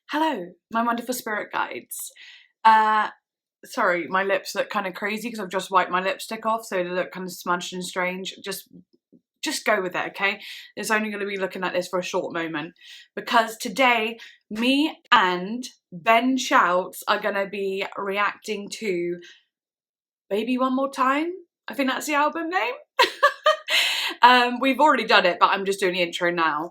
Hello, my wonderful spirit guides. Sorry, my lips look kind of crazy because I've just wiped my lipstick off, so they look kind of smudged and strange. Just go with it, okay? It's only going to be looking at this for a short moment because today, me and Bennshouts are going to be reacting to Baby One More Time. I think that's the album name. We've already done it, but I'm just doing the intro now.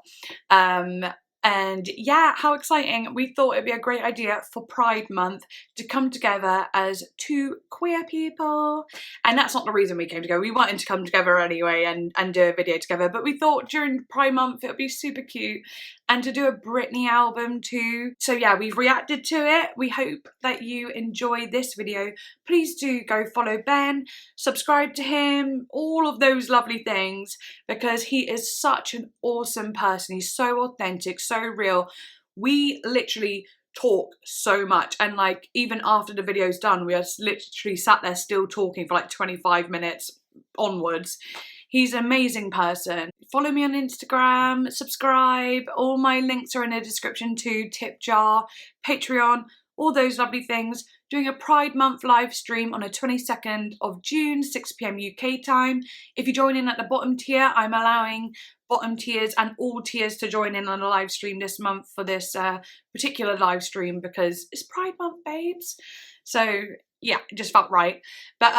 And yeah, how exciting. We thought it'd be a great idea for Pride Month to come together as two queer people. And that's not the reason we came together. We wanted to come together anyway and do a video together. But we thought during Pride Month it would be super cute and to do a Britney album too. So yeah, we've reacted to it. We hope that you enjoy this video. Please do go follow Ben, subscribe to him, all of those lovely things, because he is such an awesome person. He's so authentic, so real. We literally talk so much, and like even after the video's done, we are literally sat there still talking for like 25 minutes onwards. He's an amazing person. Follow me on Instagram, subscribe. All my links are in the description too. Tip jar, Patreon, all those lovely things. Doing a Pride Month live stream on the 22nd of June, 6 PM UK time. If you join in at the bottom tier, I'm allowing bottom tiers and all tiers to join in on a live stream this month for this particular live stream because it's Pride Month, babes. So yeah, it just felt right. But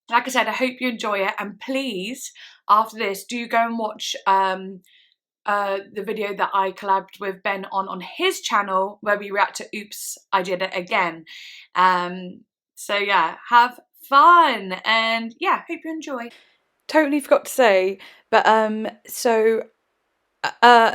like I said, I hope you enjoy it, and please, after this, do go and watch the video that I collabed with Ben on his channel where we react to Oops, I Did It Again. So yeah, have fun, and yeah, hope you enjoy. Totally forgot to say, but a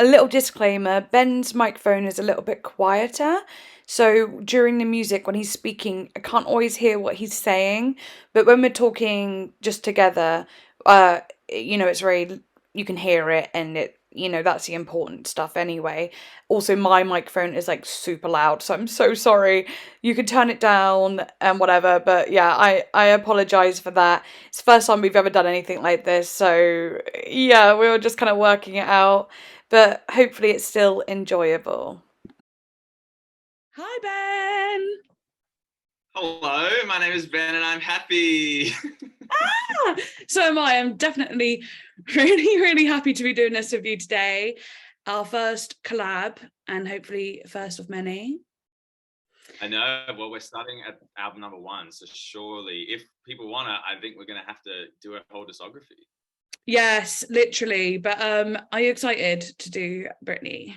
little disclaimer, Ben's microphone is a little bit quieter, so during the music when he's speaking I can't always hear what he's saying, but when we're talking just together, you know, it's very, you can hear it, and it, you know, that's the important stuff anyway. Also, my microphone is like super loud, so I'm so sorry. You can turn it down and whatever, but yeah, I apologize for that. It's the first time we've ever done anything like this, so yeah, we were just kind of working it out, but hopefully it's still enjoyable. Hi, Ben. Hello, my name is Ben and I'm happy. So am I. I'm definitely really happy to be doing this with you today. Our first collab, and hopefully first of many. I know. Well, we're starting at album number 1, so surely if people want it, I think we're going to have to do a whole discography. Yes, literally. But are you excited to do Britney?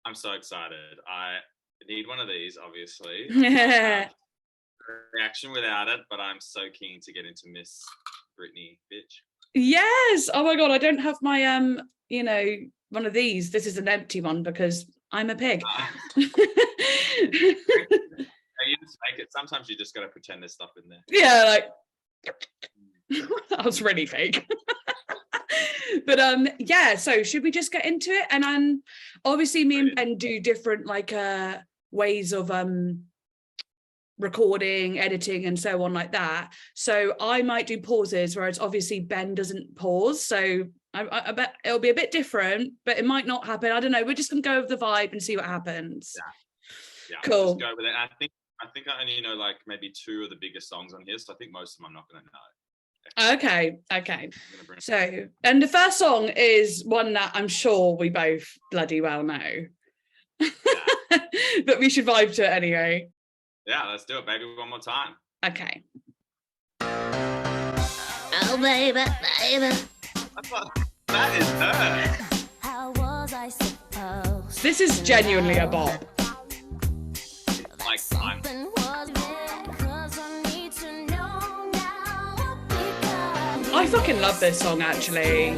I'm so excited. I need one of these, obviously. Reaction without it, but I'm so keen to get into Miss Britney, bitch. Yes. Oh my god, I don't have my you know, one of these. This is an empty one because I'm a pig. You just make it. Sometimes you just got to pretend there's stuff in there. Yeah, like that was really fake. But yeah, so should we just get into it? And obviously me and Ben do different like ways of recording, editing, and so on like that. So I might do pauses, whereas obviously Ben doesn't pause. So I bet it'll be a bit different, but it might not happen. I don't know. We're just gonna go with the vibe and see what happens. Yeah. Cool. Just go with it. I think I only know like maybe 2 of the biggest songs on here, so I think most of them I'm not gonna know. Okay. So, and the first song is one that I'm sure we both bloody well know. Yeah. But we should vibe to it anyway. Yeah, let's do it, baby, one more time. Okay. Oh, baby. That is her. How was I supposed? This is genuinely a bop. Like Something was there, 'cause I need to know now, because I fucking love this song, actually.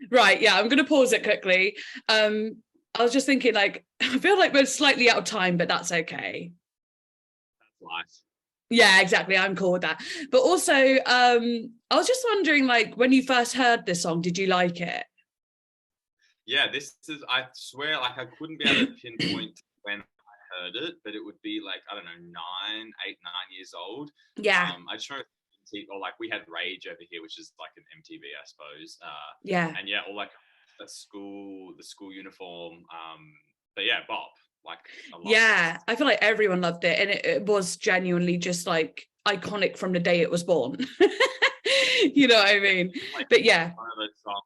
Right, yeah, I'm gonna pause it quickly. I was just thinking, like, I feel like we're slightly out of time, but that's okay. That's life. Yeah, exactly. I'm cool with that. But also, I was just wondering, like, when you first heard this song, did you like it? Yeah, this is, I swear, like I couldn't be able to pinpoint when I heard it, but it would be like, I don't know, 9 years old. Yeah. I just remember, or like we had Rage over here, which is like an MTV, I suppose. Yeah. And yeah, or like the school uniform. But yeah, Bop. Like, yeah, I feel like everyone loved it, and it was genuinely just like iconic from the day it was born. You know what I mean? Like, but yeah, one of those songs,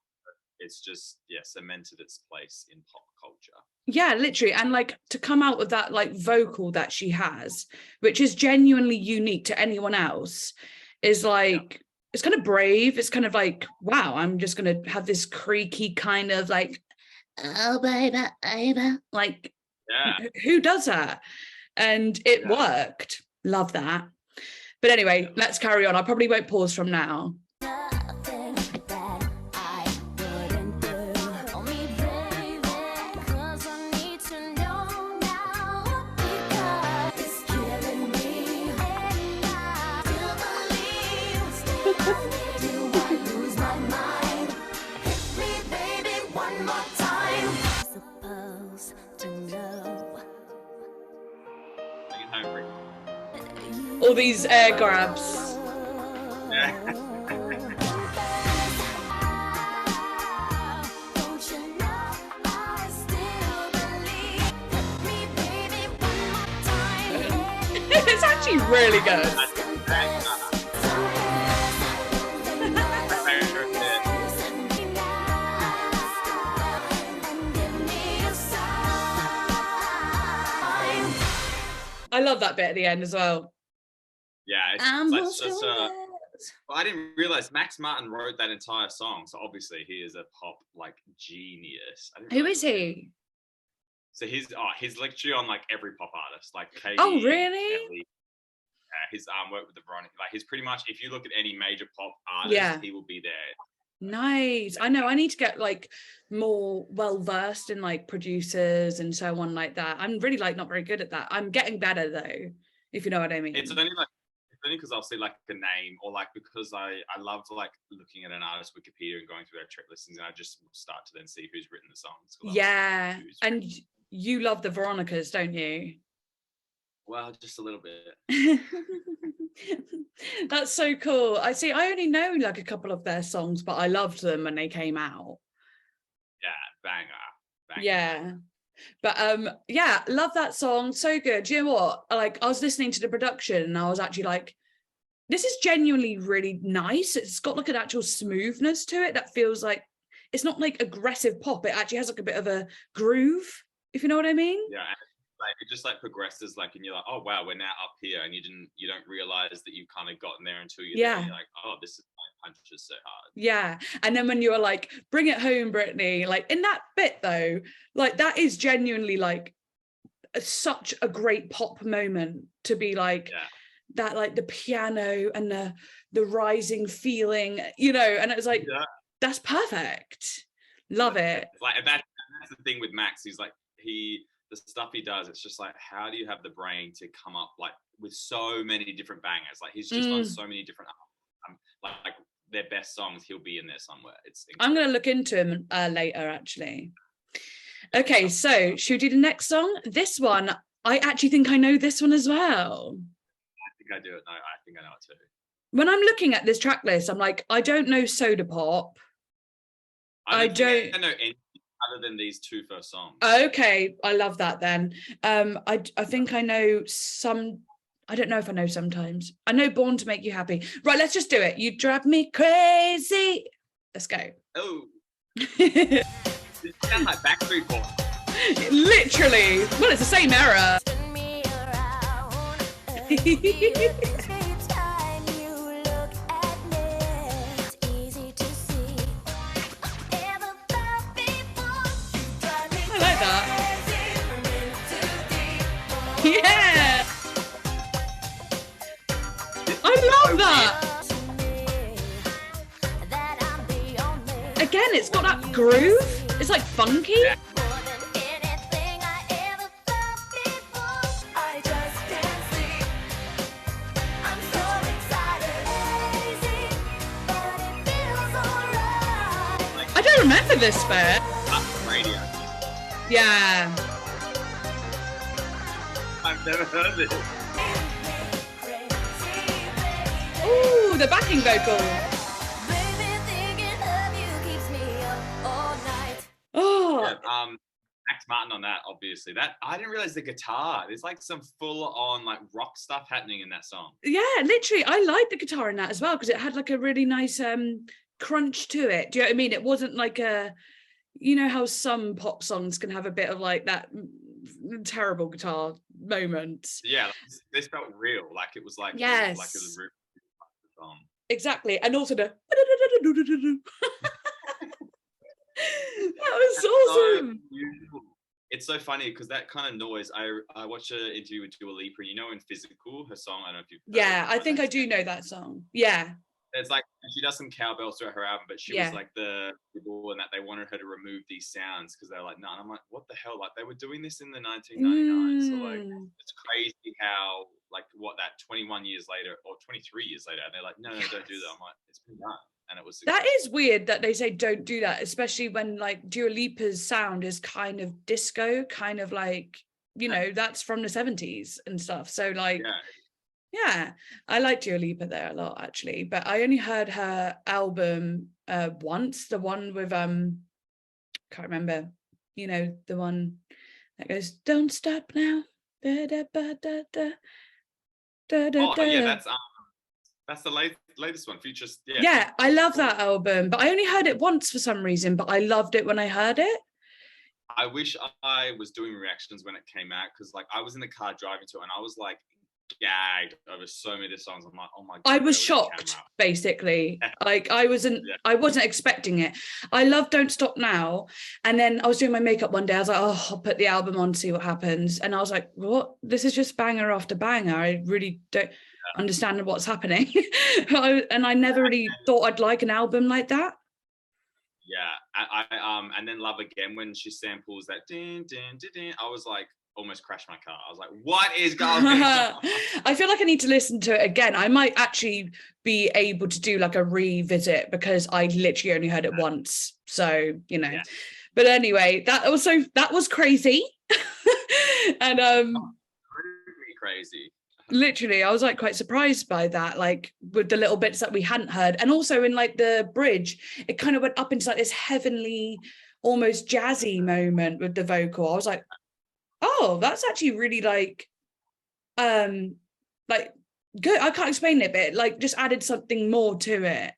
it's just cemented its place in pop culture. Yeah, literally. And like to come out with that like vocal that she has, which is genuinely unique to anyone else, is like, it's kind of brave. It's kind of like, wow, I'm just gonna have this creaky kind of like, oh baby, baby, like, who does that? And it worked. Love that. But anyway, let's carry on. I probably won't pause from now. Nothing that I wouldn't do for me, baby, 'cause I need to know now, because it's killing me, and I still believe. Do I lose my mind? Hit me, baby, one more time. Supposed to know. Bring it home, Rick. All these air grabs. Don't you know I still believe? Hit me, baby, one more time. It's actually really good. I love that bit at the end as well. Yeah, well, I didn't realize Max Martin wrote that entire song, so obviously he is a pop like genius. Who is he? So he's literally on like every pop artist, like Katie. Oh, really? Kelly. His work with the Veronica, like he's pretty much, if you look at any major pop artist, he will be there. Nice. I know I need to get like more well versed in like producers and so on like that. I'm really like not very good at that. I'm getting better though, if you know what I mean. It's only because I'll see like the name, or like because I love like looking at an artist Wikipedia and going through their track listings, and I just start to then see who's written the songs. Yeah, and you love the Veronicas, don't you? Well, just a little bit. That's so cool. I only know like a couple of their songs, but I loved them when they came out. Yeah, banger. Yeah. But yeah, love that song. So good. Do you know what? Like, I was listening to the production and I was actually like, this is genuinely really nice. It's got like an actual smoothness to it that feels like it's not like aggressive pop. It actually has like a bit of a groove, if you know what I mean. Yeah. Like it just like progresses, like, and you're like, oh wow, we're now up here, and you don't realize that you've kind of gotten there until you're there. You're like, oh, this is my punches so hard. Yeah. And then when you were like, bring it home, Brittany, like in that bit though, like that is genuinely like such a great pop moment to be like that, like the piano and the rising feeling, you know, and it was like, that's perfect. Love it. Like that's the thing with Max. He's like, the stuff he does, it's just like, how do you have the brain to come up like with so many different bangers? Like he's just on so many different like their best songs, he'll be in there somewhere. It's incredible. I'm gonna look into him later actually. Okay, so should we do the next song? This one, I actually think I know this one as well. I think I do it. No, I think I know it too. When I'm looking at this track list, I'm like, I don't know Soda Pop. I don't know any other than these two first songs. Okay, I love that then. I think I know some. I don't know if I know Sometimes. I know Born to Make You Happy. Right, let's just do it. You drive me crazy. Let's go. Oh. It sounds like Backstreet Boys. Literally. Well, it's the same era. Yeah, I love that. Again, it's got that groove. It's like funky. Yeah. I don't remember this bit. Radio. Yeah. Never heard this. Ooh, the backing vocal. Baby, thinking of you keeps me up all night. Oh, Yeah, Max Martin on that, obviously. That I didn't realize the guitar. There's like some full-on like rock stuff happening in that song. yeah, literally. I liked the guitar in that as well because it had like a really nice crunch to it. Do you know what I mean? It wasn't like a, you know how some pop songs can have a bit of like that terrible guitar moment. Yeah, this felt real. Like it was like Yes. like it was real song. Exactly. And also the that was awesome. So beautiful. It's so funny because that kind of noise. I watched an interview with Dua Lipa, and you know, in Physical, her song. I don't know if you've. Yeah, I think I do know that song. Yeah. It's like she does some cowbells throughout her album, but she Yeah. was like the people and that they wanted her to remove these sounds because they're like, no. And I'm like, what the hell? Like they were doing this in the 1999. So like, it's crazy how like what that 21 years later or 23 years later, and they're like, no, don't do that. I'm like, it's been done. And it was That is weird that they say don't do that, especially when like Dua Lipa's sound is kind of disco, kind of like, you know, that's from the 70s and stuff. So like, yeah, I like Dua Lipa there a lot actually, but I only heard her album once, the one with can't remember, you know, the one that goes, don't stop now. Da, da, ba, da, da, da, da, da. Yeah, that's the latest one, Futures. Yeah, I love that album, but I only heard it once for some reason, but I loved it when I heard it. I wish I was doing reactions when it came out because like I was in the car driving to it and I was like gagged over so many of the songs. I'm like, oh my god. I was shocked, basically. Like I wasn't expecting it. I love Don't Stop Now. And then I was doing my makeup one day. I was like, oh, I'll put the album on, see what happens. And I was like, what? This is just banger after banger. I really don't understand what's happening. And I never really thought I'd like an album like that. Yeah, I and then Love Again when she samples that din din din din, I was like almost crashed my car. I was like, what is going on? I feel like I need to listen to it again. I might actually be able to do like a revisit because I literally only heard it once. So, you know. Yeah. But anyway, that was crazy. And crazy. Literally, I was like quite surprised by that, like with the little bits that we hadn't heard. And also in like the bridge, it kind of went up into like this heavenly, almost jazzy moment with the vocal. I was like, oh, that's actually really like good. I can't explain it, but it, like just added something more to it.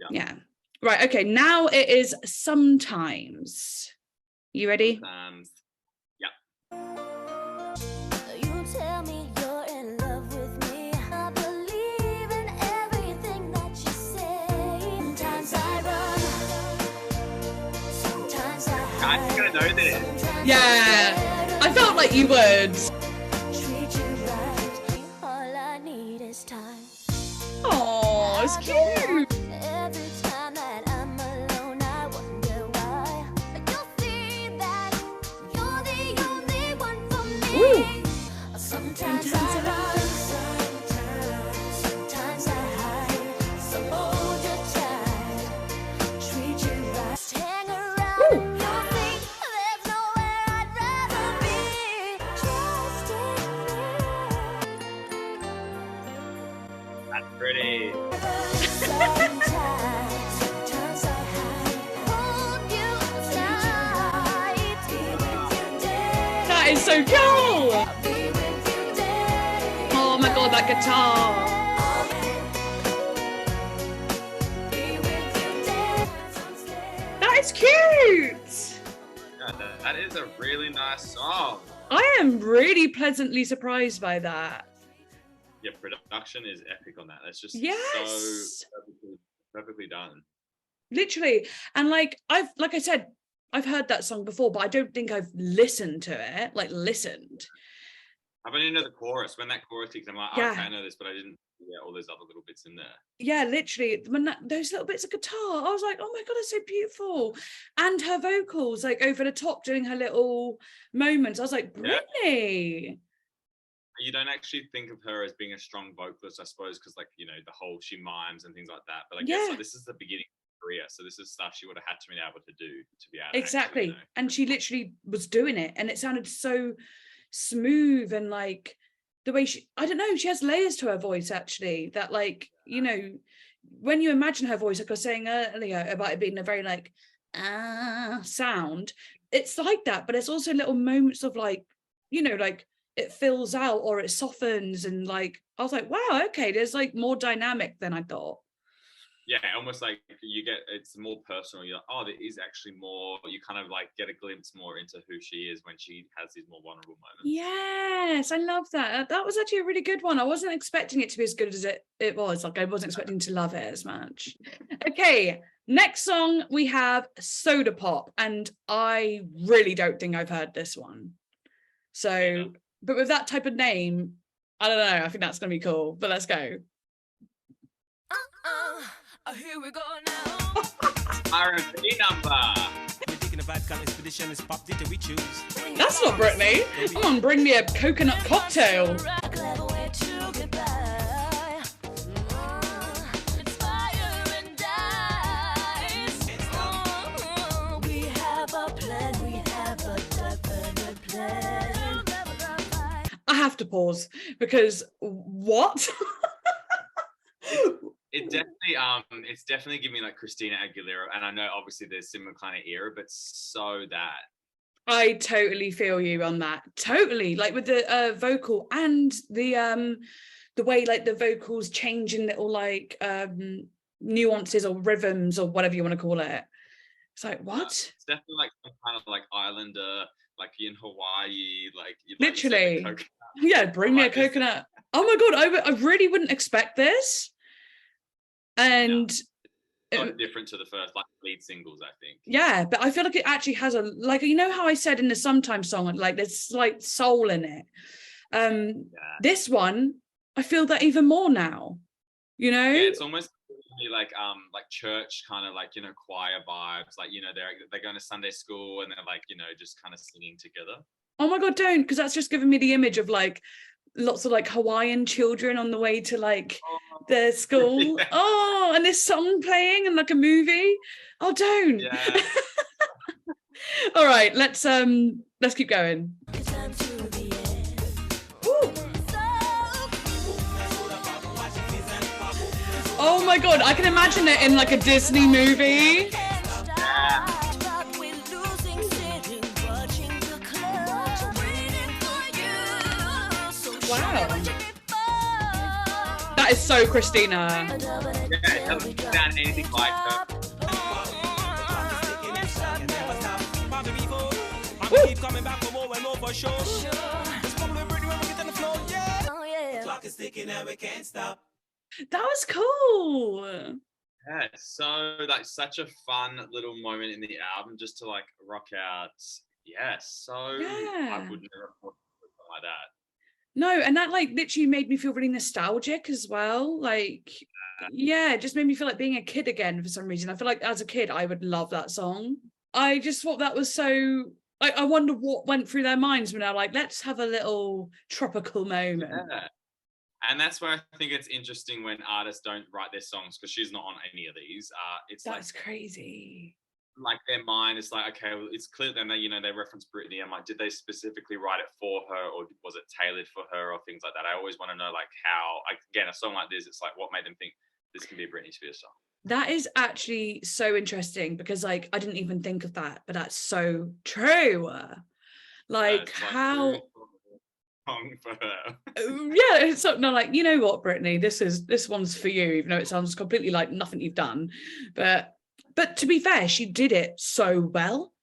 Yeah. Right. Okay. Now it is Sometimes. You ready? Sometimes. You tell me you're in love with me. I believe in everything that you say. Sometimes I run. Sometimes I hide. I think I know this. Yeah. I felt like you would. Treat you right. All I need is time. Oh, it's cute. Every time that I'm alone, I wonder why. You see that you're the only one for me. Ooh. Sometimes I run, sometimes I hide. So hold you tight, treat you right. Hang around, you'll think there's nowhere I'd rather be. Trust in me. That's pretty. Sometimes I hide, hold you tight. Be with you day. That is so cool. Be with you day. Oh my god, that guitar. Be with you day. That is cute. Yeah, that is a really nice song. I am really pleasantly surprised by that. Yeah, production is epic on that. That's just Yes. so perfectly done. Literally. And like I said, I've heard that song before, but I don't think I've listened to it. Like listened. I didn't know the chorus. When that chorus kicked, I'm like, Yeah. okay, I know this, but I didn't get all those other little bits in there. Yeah, literally. When those little bits of guitar, I was like, oh my god, it's so beautiful. And her vocals, like over the top, doing her little moments. I was like, Britney. You don't actually think of her as being a strong vocalist, I suppose, because like, you know, the whole she mimes and things like that. But I guess like, this is the beginning of her career, so this is stuff she would have had to be able to do to be able to Exactly. actually, you know. And she literally was doing it, and it sounded so smooth, and like the way I don't know, she has layers to her voice actually, that like, you know, when you imagine her voice, like I was saying earlier about it being a very like sound, it's like that, but it's also little moments of like, you know, like it fills out or it softens, and like I was like, wow, okay, there's like more dynamic than I thought. Yeah, almost like you get, it's more personal. You're like, oh, there is actually more. You kind of like get a glimpse more into who she is when she has these more vulnerable moments. Yes, I love that. That was actually a really good one. I wasn't expecting it to be as good as it was. Like I wasn't expecting to love it as much. Okay, next song we have Soda Pop, and I really don't think I've heard this one. So, but with that type of name, I don't know. I think that's gonna be cool. But let's go. Here we go now. R&B number. That's not Britney. Come on, bring me a coconut cocktail. I have to pause because what? It definitely, it's definitely giving me like Christina Aguilera, and I know obviously there's similar kind of era, but so that. I totally feel you on that. Totally, like with the vocal and the way like the vocals change in little like nuances or rhythms or whatever you want to call it. It's like what? It's definitely like some kind of like islander, like in Hawaii, like literally. Like yeah, bring me a coconut. Oh my god, I really wouldn't expect this. And different to the first like lead singles, I think. Yeah, but I feel like it actually has a, like, you know how I said in the Sometimes song, like there's slight soul in it. This one, I feel that even more now, you know? Yeah, it's almost like church kind of like, you know, choir vibes, like, you know, they're going to Sunday school and they're like, you know, just kind of singing together. Oh my god, don't, because that's just giving me the image of like lots of like Hawaiian children on the way to like their school. Yeah. Oh, and this song playing and like a movie. Oh, don't. Yeah. All right, let's keep going. Oh my god, I can imagine it in like a Disney movie. Wow. That is so Christina. Yeah, it doesn't sound anything like her. That was cool. Yeah, so like such a fun little moment in the album just to like rock out. Yeah, so yeah. I would never have thought something like that. No, and that like literally made me feel really nostalgic as well. Like, yeah, it just made me feel like being a kid again for some reason. I feel like as a kid, I would love that song. I just thought that was so, like, I wonder what went through their minds when they're like, let's have a little tropical moment. Yeah. And that's where I think it's interesting when artists don't write their songs, because she's not on any of these. That's like, crazy. Like their mind is like, okay, well, it's clear then that, you know, they reference Britney. I'm like, did they specifically write it for her, or was it tailored for her, or things like that? I always want to know like how, again, a song like this, it's like what made them think this can be a Britney Spears song. That is actually so interesting, because like I didn't even think of that, but that's so true. Like how for her. Yeah, it's no, like, you know what, Britney, this one's for you, even though it sounds completely like nothing you've done, but to be fair, she did it so well.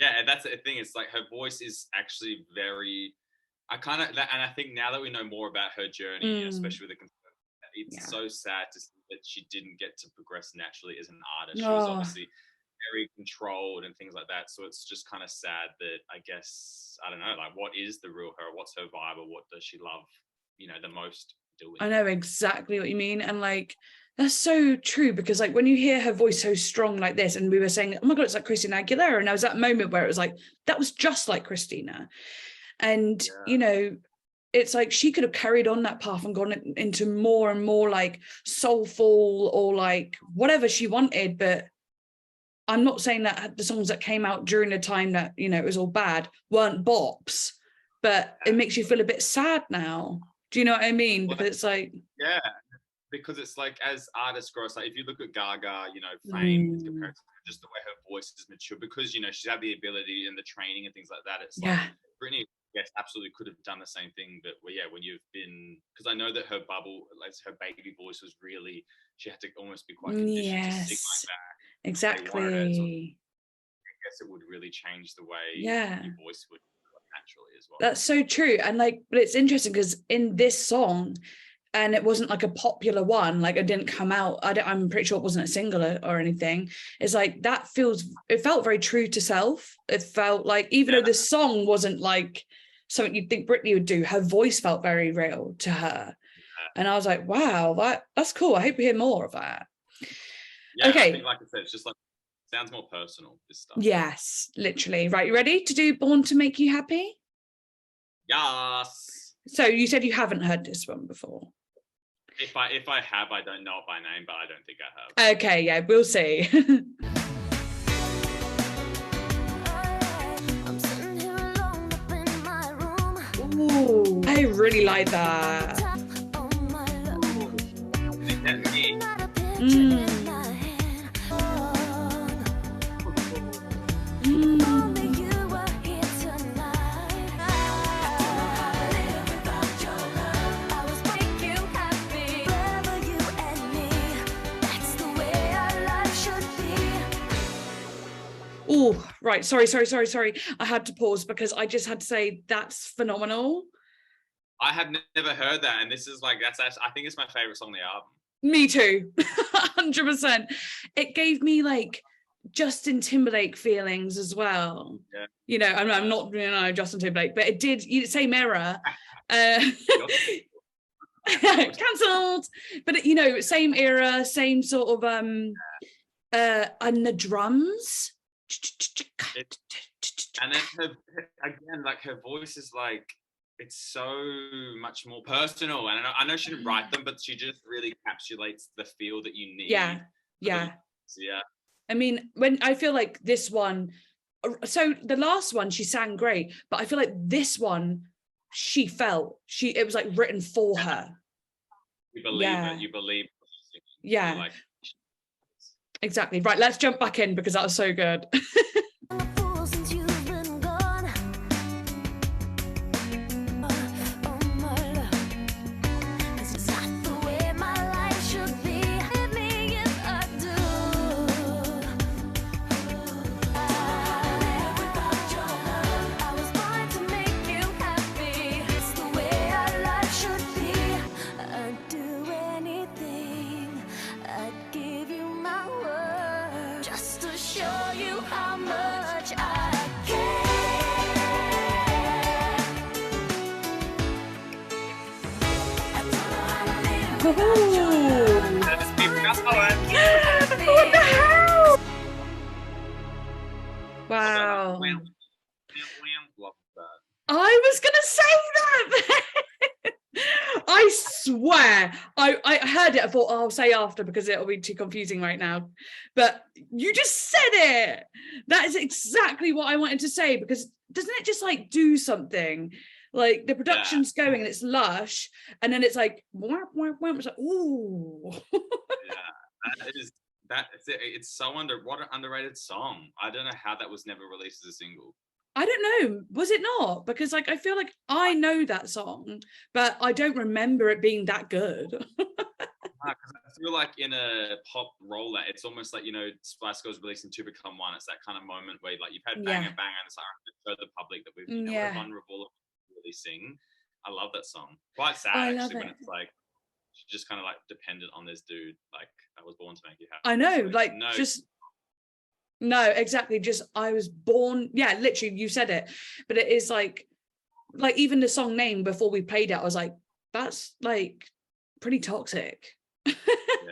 Yeah, and that's the thing. It's like her voice is actually very. I think now that we know more about her journey, especially with the, it's so sad to see that she didn't get to progress naturally as an artist. She was obviously very controlled and things like that. So it's just kind of sad that, I guess, I don't know, like what is the real her? What's her vibe, or what does she love, you know, the most doing? I know exactly what you mean. And like, that's so true, because like when you hear her voice so strong like this, and we were saying, oh my god, it's like Christina Aguilera, and there was that moment where it was like, that was just like Christina. And you know, it's like she could have carried on that path and gone into more and more like soulful or like whatever she wanted. But I'm not saying that the songs that came out during the time that, you know, it was all bad weren't bops, but it makes you feel a bit sad now. Do you know what I mean? Well, Because it's like, yeah, because it's like as artists grow, it's like if you look at Gaga, you know, fame in comparison to just the way her voice is mature, because you know she's had the ability and the training and things like that. It's like Britney, yes, absolutely could have done the same thing, but well, yeah, when you've been, because I know that her bubble, like her baby voice was really, she had to almost be quite conditioned to sing like that. exactly. I guess it would really change the way Yeah, your voice would naturally as well. that's so true. And like, but it's interesting because in this song, and it wasn't like a popular one, like it didn't come out, I'm pretty sure it wasn't a single or anything. It's like that it felt very true to self. It felt like, even though the song wasn't like something you'd think Britney would do, her voice felt very real to her. And I was like, wow, that's cool. I hope we hear more of that. Yeah, okay. I think, like I said, it's just like, sounds more personal, this stuff. Yes, literally. Right, you ready to do Born to Make You Happy? Yes. So you said you haven't heard this one before. If I have, I don't know it by name, but I don't think I have. Okay, yeah, we'll see. Ooh, I really like that. Oh, right. Sorry. I had to pause because I just had to say that's phenomenal. I had never heard that, and this is like, that's actually, I think it's my favorite song on the album. Me too, 100%. It gave me like Justin Timberlake feelings as well. Yeah. You know, I'm not, you know, Justin Timberlake, but it did. Same era. Cancelled. But you know, same era, same sort of and the drums. And then her voice is like, it's so much more personal. And I know she didn't write them, but she just really encapsulates the feel that you need. Yeah. I mean, when I feel like this one, so the last one she sang great, but I feel like this one it was like written for her. You believe it. You believe. Yeah. Like, exactly. Right. Let's jump back in because that was so good. What the hell? Wow. I was gonna say that. I swear I heard it. I thought, oh, I'll say after because it'll be too confusing right now, but you just said it. That is exactly what I wanted to say, because doesn't it just like do something? Like the production's going and it's lush, and then it's like, wham, wham, wham. It's like, ooh. It's so what an underrated song. I don't know how that was never released as a single. I don't know. Was it not? Because like I feel like I know that song, but I don't remember it being that good. I feel like in a pop rollout, it's almost like, you know, Spice Girls releasing Two Become One. It's that kind of moment where like you've had Bang and Bang, and it's like show the public that we're vulnerable. Sing. I love that song. Quite sad actually when it's like she just kind of like dependent on this dude. Like, I was born to make you happy. I know, no, exactly. Just I was born. Yeah, literally, you said it. But it is like even the song name before we played it, I was like, that's like pretty toxic. Yeah.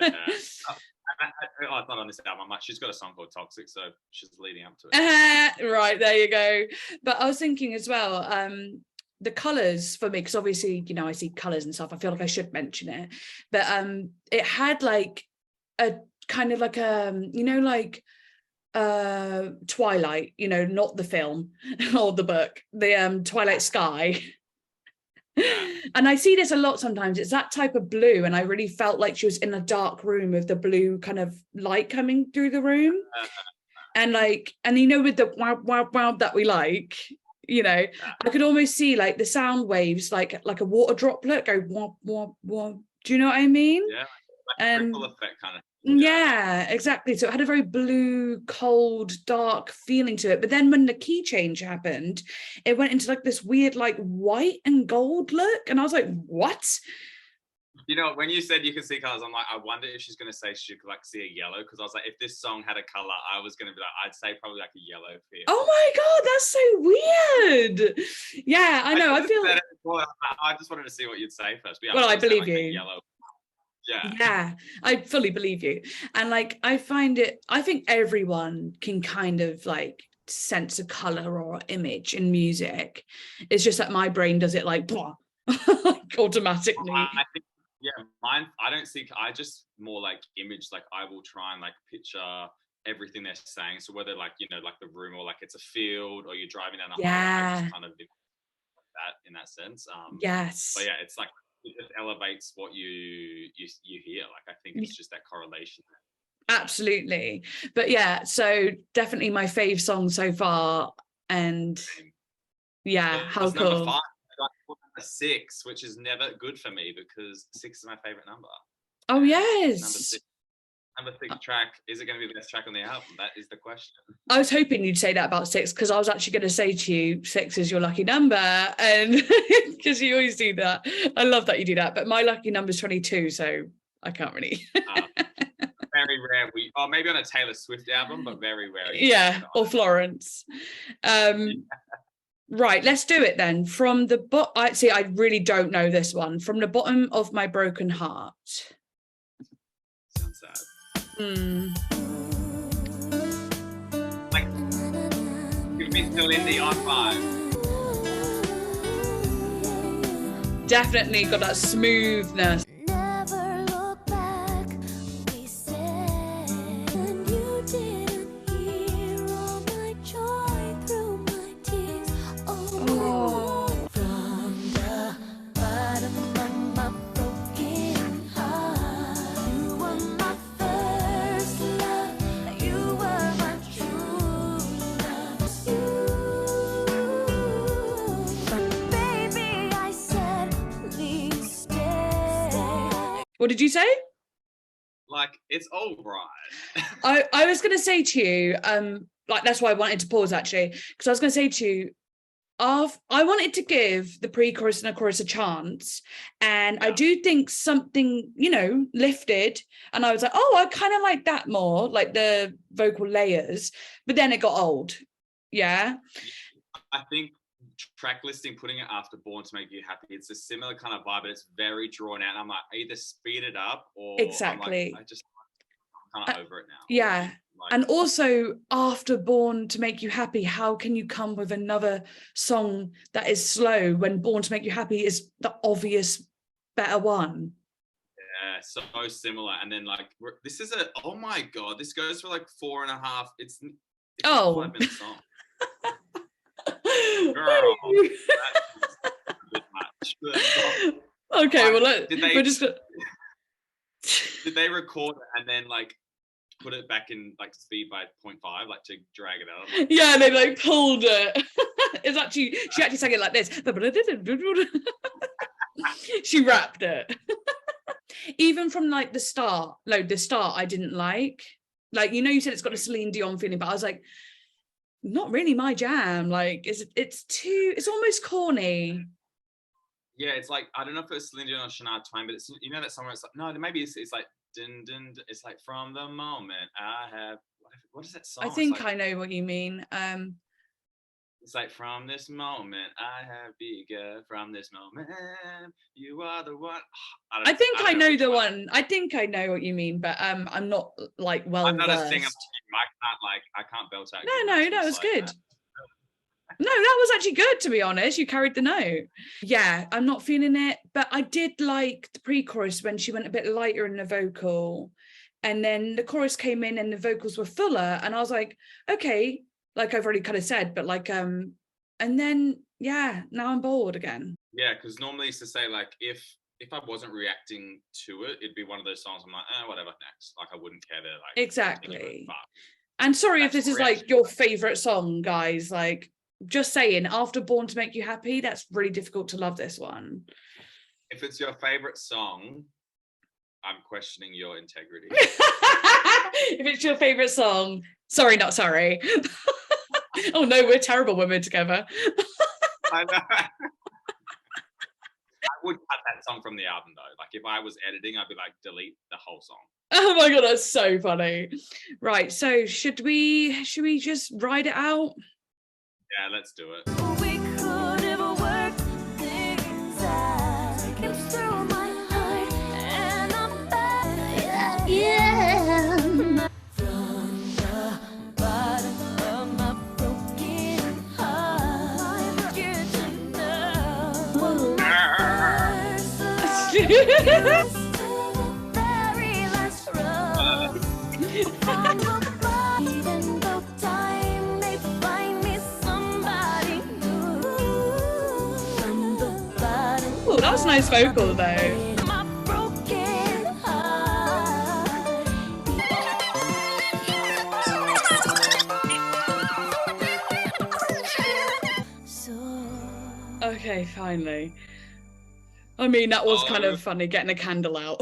I thought on this album, I'm like, she's got a song called Toxic, so she's leading up to it. Right, there you go. But I was thinking as well, the colors for me, because obviously, you know, I see colors and stuff. I feel like I should mention it, but it had like a kind of like you know, like Twilight, you know, not the film or the book, the Twilight Sky. And I see this a lot sometimes. It's that type of blue, and I really felt like she was in a dark room with the blue kind of light coming through the room. And like, and you know, with the wow wow wow that we like, you know, I could almost see like the sound waves, like a water droplet go wah wah wah. Do you know what I mean? Yeah, like a ripple effect kind of. Yeah, exactly. So it had a very blue, cold, dark feeling to it. But then when the key change happened, it went into like this weird, like white and gold look. And I was like, what? You know, when you said you could see colors, I'm like, I wonder if she's going to say she could like see a yellow. Because I was like, if this song had a color, I was going to be like, I'd say probably like a yellow feel. Oh my God, that's so weird. Yeah, I know. I feel like... I just wanted to see what you'd say first. But yeah, well, I believe like you. Yellow. Yeah, I fully believe you. And like, I think everyone can kind of like sense a color or image in music. It's just that my brain does it like, like automatically. I think, yeah, mine, I don't see, I just more like image, like I will try and like picture everything they're saying. So whether like, you know, like the room or like it's a field or you're driving down a highway, I just kind of do that in that sense. Yes. But yeah, it's like, it just elevates what you hear. Like I think it's just that correlation. Absolutely. But yeah, so definitely my fave song so far. And yeah, how cool. Number 5, a 6, which is never good for me because 6 is my favorite number. Oh, and yes. Number 6 track, is it going to be the best track on the album? That is the question. I was hoping you'd say that about 6, because I was actually going to say to you 6 is your lucky number, and because you always do that. I love that you do that, but my lucky number is 22, so I can't really. Very rare. Maybe on a Taylor Swift album, but very rare. Yeah, or Florence. Right, let's do it then. From the I really don't know this one. From the bottom of my broken heart. Sounds sad. Like, give me still indie on 5. Definitely got that smoothness. never look back, we said, and you didn't hear all my joy through my tears. Oh, from the bottom of my broken heart, you were my first love, you were my true love. Baby, I said, please stay. What did you say? Like, it's all right. I was going to say to you, like, that's why I wanted to pause actually, because I was going to say to you, I wanted to give the pre-chorus and the chorus a chance, and I do think something, you know, lifted, and I was like, oh, I kind of like that more, like the vocal layers, but then it got old. Yeah. I think track listing, putting it after Born to Make You Happy, it's a similar kind of vibe, but it's very drawn out. I'm like, either speed it up or exactly. I'm kind of over it now. Yeah. And also after Born to Make You Happy, how can you come with another song that is slow when Born to Make You Happy is the obvious better one? Yeah, so similar. And then like, this is oh my God, this goes for like 4.5. It's a 5-minute song. Girl, that's a bit much. Okay, well, did they record it and then like put it back in like speed by 0.5, like to drag it out? Like, yeah, they like pulled it. It's actually, she actually sang it like this. She rapped it. Even from like the start, I didn't like, you know, you said it's got a Celine Dion feeling, but I was like, not really my jam. Like, it's almost corny. Yeah, it's like, I don't know if it was Celine Dion or Shania Twain, but it's, you know, that somewhere it's like, no, maybe it's like dun, dun, dun, it's like from the moment I have, what is that song? I think I know what you mean. It's like, from this moment I have begun, from this moment you are the one. I think I know the one. I think I know what you mean, but I'm not like well versed. I'm not a singer. I can't belt out. No, that was good. No, that was actually good, to be honest. You carried the note. Yeah, I'm not feeling it, but I did like the pre-chorus when she went a bit lighter in the vocal. And then the chorus came in and the vocals were fuller, and I was like, okay, like I've already kind of said, but like and then yeah, now I'm bored again. Yeah, because normally it's to say like if I wasn't reacting to it, it'd be one of those songs I'm like, whatever, next. Like I wouldn't care to like Exactly. And sorry if this is like your favorite song, guys. Like, just saying, after Born to Make You Happy, that's really difficult to love this one. If it's your favorite song, I'm questioning your integrity. If it's your favorite song, sorry, not sorry. Oh no, we're terrible women together. I know. I would cut that song from the album though. Like if I was editing, I'd be like, delete the whole song. Oh my god, that's so funny. Right, so should we just ride it out? Yeah, let's do it. We could ever work things out. It's through my heart and I'm back. Yeah. From the bottom of my broken heart, you're to know. Very last row. From the bottom, even though time may find me somebody new. From the bottom. Oh, that was a nice vocal though. My broken heart. So Okay, finally. I mean, that was kind of funny, getting a candle out.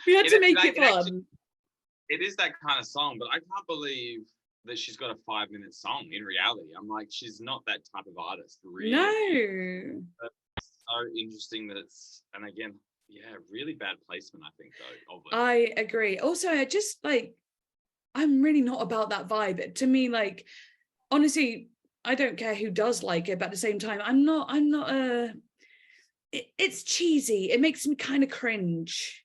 We had to make it fun. It is that kind of song, but I can't believe that she's got a 5-minute song in reality. I'm like, she's not that type of artist, really. No. It's so interesting that it's, and again, yeah, really bad placement, I think, though, of it. I agree. Also, I just like, I'm really not about that vibe. To me, like, honestly, I don't care who does like it, but at the same time, I'm not it's cheesy. It makes me kind of cringe.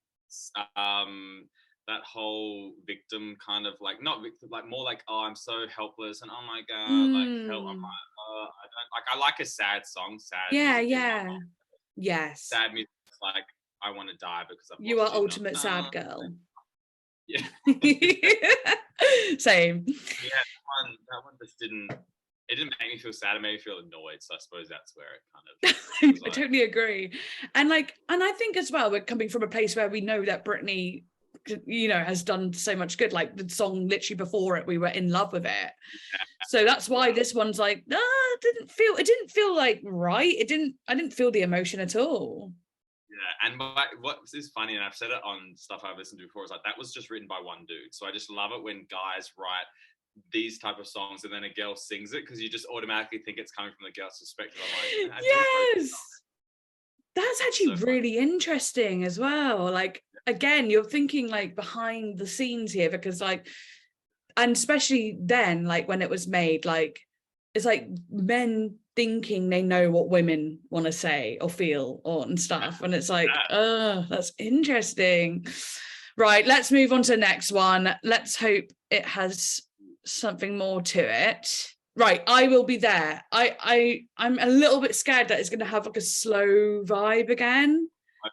That whole victim kind of like, not victim, like more like, oh, I'm so helpless and oh my god, like help, I'm like, I don't like, I like a sad song, sad Yeah, music is yeah. not- Yes. sad music is like, I want to die because I've You are lost you, ultimate not, sad girl. Yeah. Same. Yeah, that one just didn't make me feel sad, it made me feel annoyed, so I suppose that's where it kind of was I like, totally agree. And like, and I think as well, we're coming from a place where we know that Britney, you know, has done so much good. Like the song literally before it, we were in love with it. So that's why this one's like, it didn't feel like right. I didn't feel the emotion at all. Yeah, and what is funny, and I've said it on stuff I've listened to before, is like that was just written by one dude. So I just love it when guys write these type of songs and then a girl sings it, because you just automatically think it's coming from the girl's perspective. I'm like, yes, that's actually so really interesting as well. Like again, you're thinking like behind the scenes here, because like, and especially then, like when it was made, like it's like men thinking they know what women want to say or feel or and stuff, and it's like, oh, that's interesting. Right, let's move on to the next one. Let's hope it has something more to it. Right, I Will Be There. I'm a little bit scared that it's going to have like a slow vibe again. I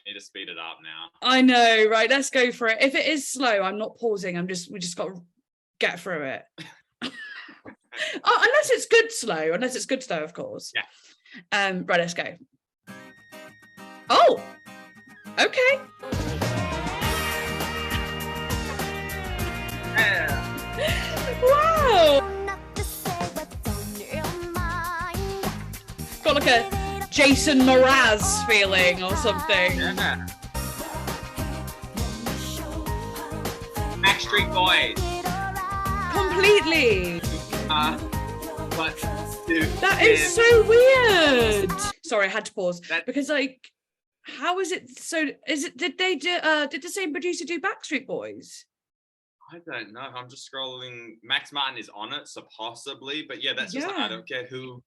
need to speed it up now. I know, right? Let's go for it. If it is slow, I'm not pausing. We just got to get through it. Unless it's good slow. Unless it's good slow, of course. Yeah. Right, let's go. Oh, okay. Yeah. Wow. not to say what's on your mind. Got like a Jason Mraz feeling or something. Yeah. Backstreet Boys. Completely. That is so weird. Sorry, I had to pause because like, how is it? So is it? Did the same producer do Backstreet Boys? I don't know. I'm just scrolling. Max Martin is on it, so possibly. But yeah, that's just like, I don't care who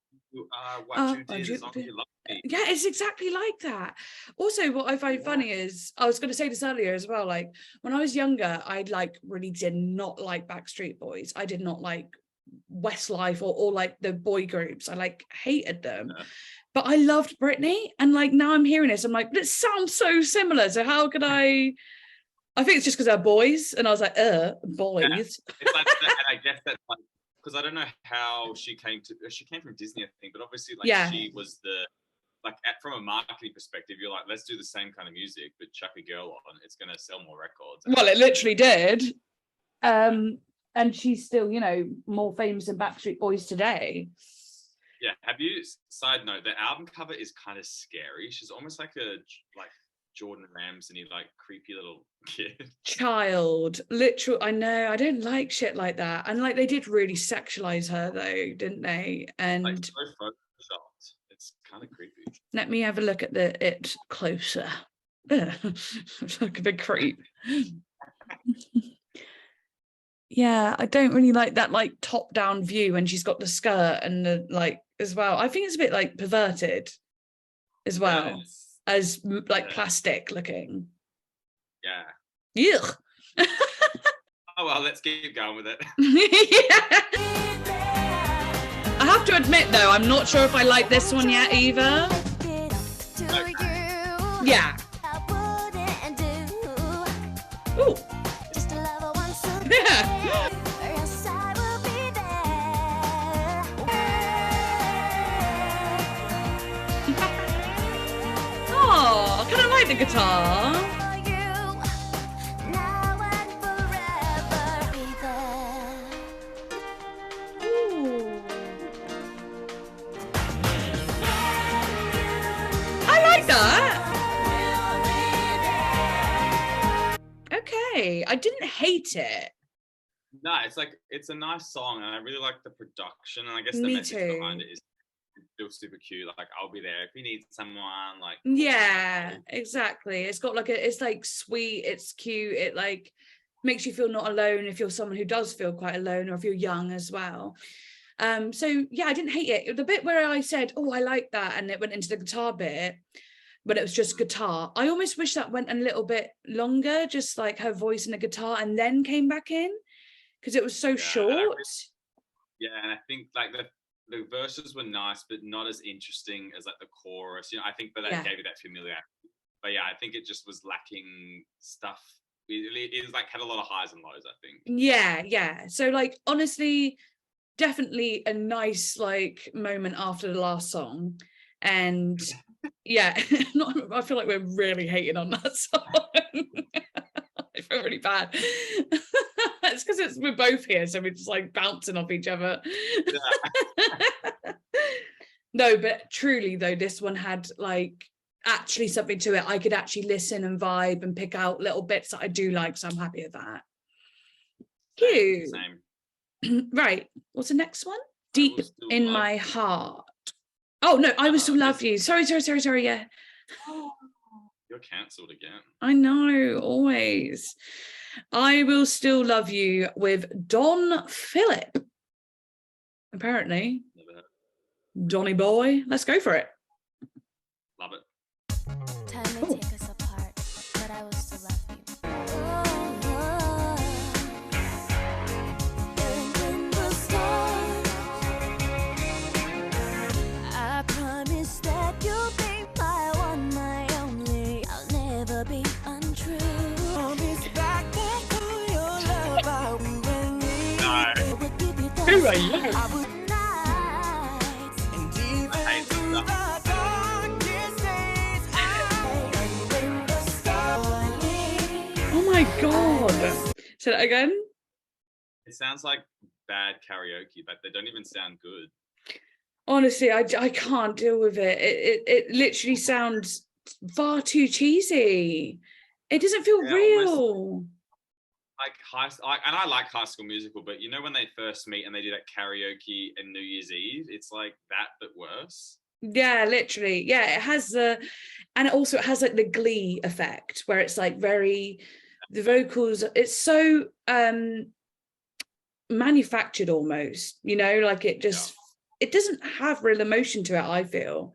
what you did, as long as you love me. Yeah, it's exactly like that. Also, what I find funny is, I was going to say this earlier as well, like when I was younger, I like really did not like Backstreet Boys. I did not like Westlife or like the boy groups. I like hated them. But I loved Britney, and like now I'm hearing this, I'm like, but it sounds so similar. So how could I think it's just because they're boys, and I was like, boys. Yeah. It's like, and I guess that's like, because I don't know how she came from Disney, I think, but obviously like she was from a marketing perspective, you're like, let's do the same kind of music, but chuck a girl on, it's gonna sell more records. Well, it literally did. And she's still, you know, more famous than Backstreet Boys today. Yeah. Have you? Side note: the album cover is kind of scary. She's almost like a Jordan Ramsey, like creepy little kid. Child, literal. I know. I don't like shit like that. And like they did really sexualize her, though, didn't they? And like so photoshopped. It's kind of creepy. Let me have a look at it closer. Like a big creep. Yeah, I don't really like that like top down view when she's got the skirt and the like as well. I think it's a bit like perverted as well as like plastic looking. Yeah. Yuck. Oh well, let's keep going with it. Yeah. I have to admit though, I'm not sure if I like this one yet either. Okay. Yeah. Ooh. Yeah. Oh, I kind of like the guitar. Ooh. I like that. Okay, I didn't hate it. No, it's a nice song, and I really like the production, and I guess the Me message too. behind it is still super cute. Like, I'll be there if you need someone. Like, Yeah, exactly. It's got like it's like sweet, it's cute, it like makes you feel not alone if you're someone who does feel quite alone, or if you're young as well. So yeah, I didn't hate it. The bit where I said, oh, I like that, and it went into the guitar bit, but it was just guitar. I almost wish that went a little bit longer, just like her voice and the guitar, and then came back in, because it was so short. And I think like the verses were nice, but not as interesting as like the chorus. You know, I think that gave you that familiarity. But yeah, I think it just was lacking stuff. It like had a lot of highs and lows, I think. Yeah. So like honestly, definitely a nice like moment after the last song. And yeah, I feel like we're really hating on that song. I feel really bad. It's because we're both here, so we're just like bouncing off each other. Yeah. No, but truly though, this one had like actually something to it. I could actually listen and vibe and pick out little bits that I do like, so I'm happy with that. Cute. Same. Right, what's the next one? Deep in my heart. Oh no, I will still love you. Sorry, yeah. You're cancelled again. I know, always. I will still love you with Don Philip. Apparently. Never heard. Donny boy. Let's go for it. Love it. Time may take us apart, but I will still love you. I promise that you'll be my one, my only. I'll never be untrue. Who are you? Oh my god. Say that again? It sounds like bad karaoke, but they don't even sound good. Honestly, I can't deal with it. It literally sounds far too cheesy. It doesn't feel real. Like and I like High School Musical, but you know when they first meet and they do that karaoke and New Year's Eve, it's like that but worse. Yeah, literally. Yeah, it has and it has like the Glee effect where it's like the vocals, it's so manufactured almost, you know, like it just it doesn't have real emotion to it, I feel.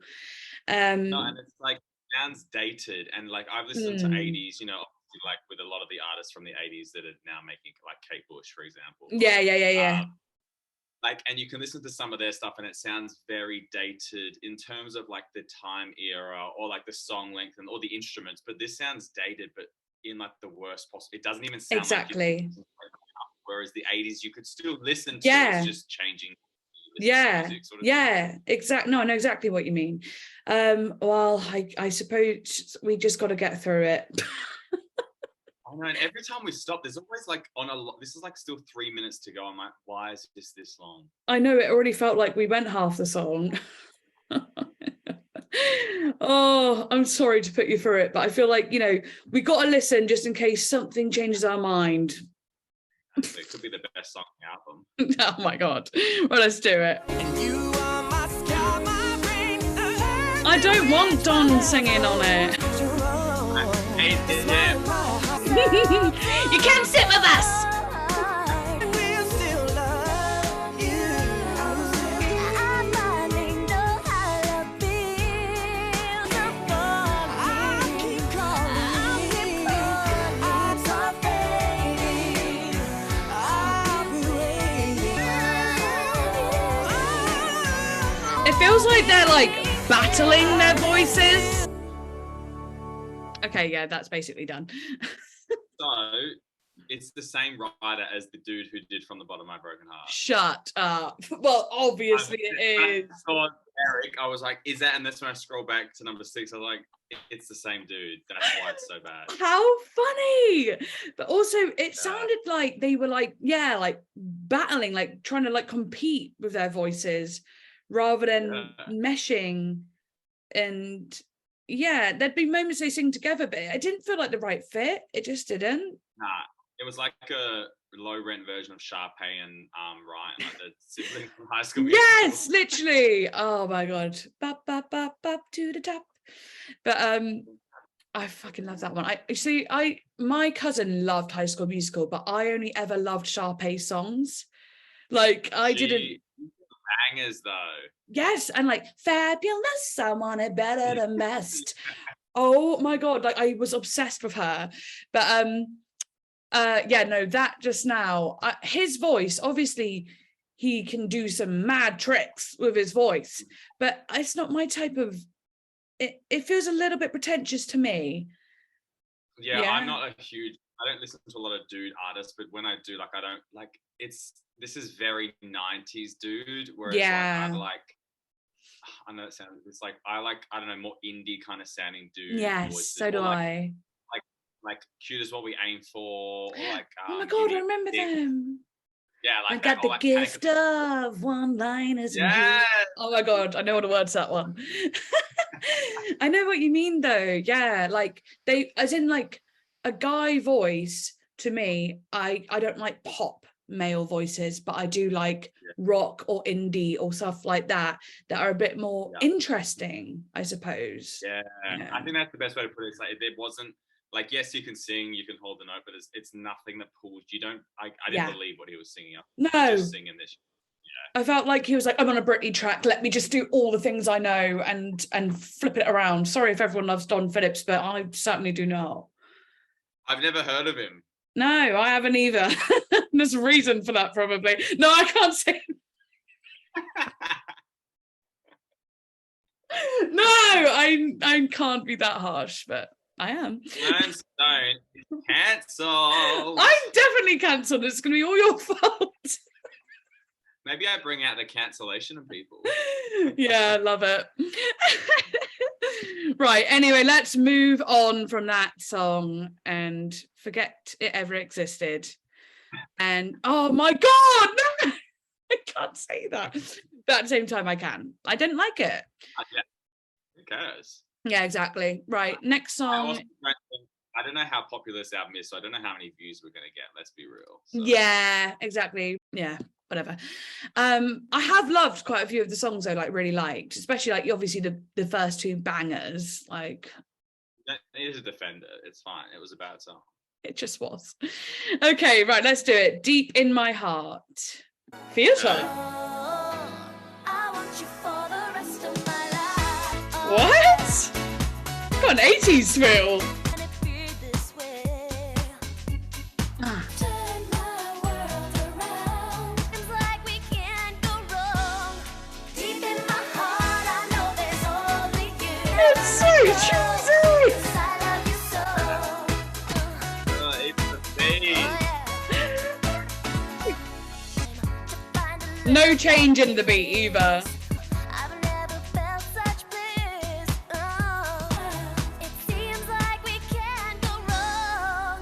No, and it's like sounds dated, and like I've listened to 80s, you know, like with a lot of the artists from the 80s that are now making, like Kate Bush, for example. Yeah. like, and you can listen to some of their stuff and it sounds very dated in terms of like the time era or like the song length and all the instruments, but this sounds dated, but in like the worst possible. It doesn't even sound exactly. like whereas the 80s you could still listen to. Yeah. It's just changing. Yeah, music sort of yeah, exactly. No, I know exactly what you mean. Well, I suppose we just got to get through it. I know, and every time we stop, there's always like this is like still 3 minutes to go. I'm like, why is this long? I know, it already felt like we went half the song. Oh, I'm sorry to put you through it, but I feel like, you know, we got to listen just in case something changes our mind. It could be the best song on the album. Oh my God. Well, let's do it. I don't want Don singing on it. I hate it. You can't sit with us. It feels like they're like battling their voices. Okay, yeah, that's basically done. So it's the same writer as the dude who did From the Bottom of My Broken Heart. Shut up. Well, obviously it is. I saw Eric, I was like, is that? And that's when I scroll back to number 6. I was like, it's the same dude. That's why it's so bad. How funny. But also it sounded like they were like, yeah, like battling, like trying to like compete with their voices rather than meshing. And yeah, there'd be moments they sing together, but it didn't feel like the right fit. It just didn't. Nah, it was like a low rent version of Sharpay and Ryan, like the sibling from High School Musical. Yes, literally. Oh my God. Bop, bop, bop, bop to the top. But I fucking love that one. My cousin loved High School Musical, but I only ever loved Sharpay songs. Like didn't. Bangers though. Yes, and like fabulous, I want it better than best. Oh my God, like I was obsessed with her. But yeah, no, that just now, his voice, obviously he can do some mad tricks with his voice, but it's not my type of, it feels a little bit pretentious to me. Yeah, I'm not I don't listen to a lot of dude artists, but when I do, like, I don't like, this is very 90s dude, whereas I know it sounds, it's like, I don't know, more indie kind of sounding dude. Yes, so do I. Like Cute Is What We Aim For, or like oh my God, I remember them. Yeah, like I got the gift of one-liners. Yeah. Oh my God, I know all the words to that one. I know what you mean though. Yeah, like they, as in like a guy voice to me, I don't like pop male voices, but I do like rock or indie or stuff like that are a bit more interesting, I suppose. Yeah, I think that's the best way to put it. It's like there wasn't, like, yes, you can sing, you can hold the note, but it's nothing that pulls you. I didn't believe what he was singing up. No, just singing this. I felt like he was like, I'm on a Britney track, let me just do all the things I know and flip it around. Sorry if everyone loves Don Phillips, but I certainly do not. I've never heard of him. No, I haven't either. There's a reason for that, probably. No, I can't say. No, I can't be that harsh, but I am. Don't cancel. I'm definitely cancelled. It's going to be all your fault. Maybe I bring out the cancellation of people. Yeah, I love it. Right, anyway, let's move on from that song and forget it ever existed. And oh my God, no, I can't say that. But at the same time, I can. I didn't like it. Yeah. Who cares? Yeah, exactly. Right, next song. I don't know how popular this album is, so I don't know how many views we're going to get. Let's be real. So. Yeah, exactly. Yeah, whatever. I have loved quite a few of the songs I really liked, especially like obviously the first two bangers. Like, it is a defender. It's fine. It was a bad song. It just was. Okay, right. Let's do it. Deep in My Heart. Theatre. What? Got an 80s feel. So cheesy. It's the thing. No change in the beat either. I've never felt such bliss. It seems like we can't go wrong.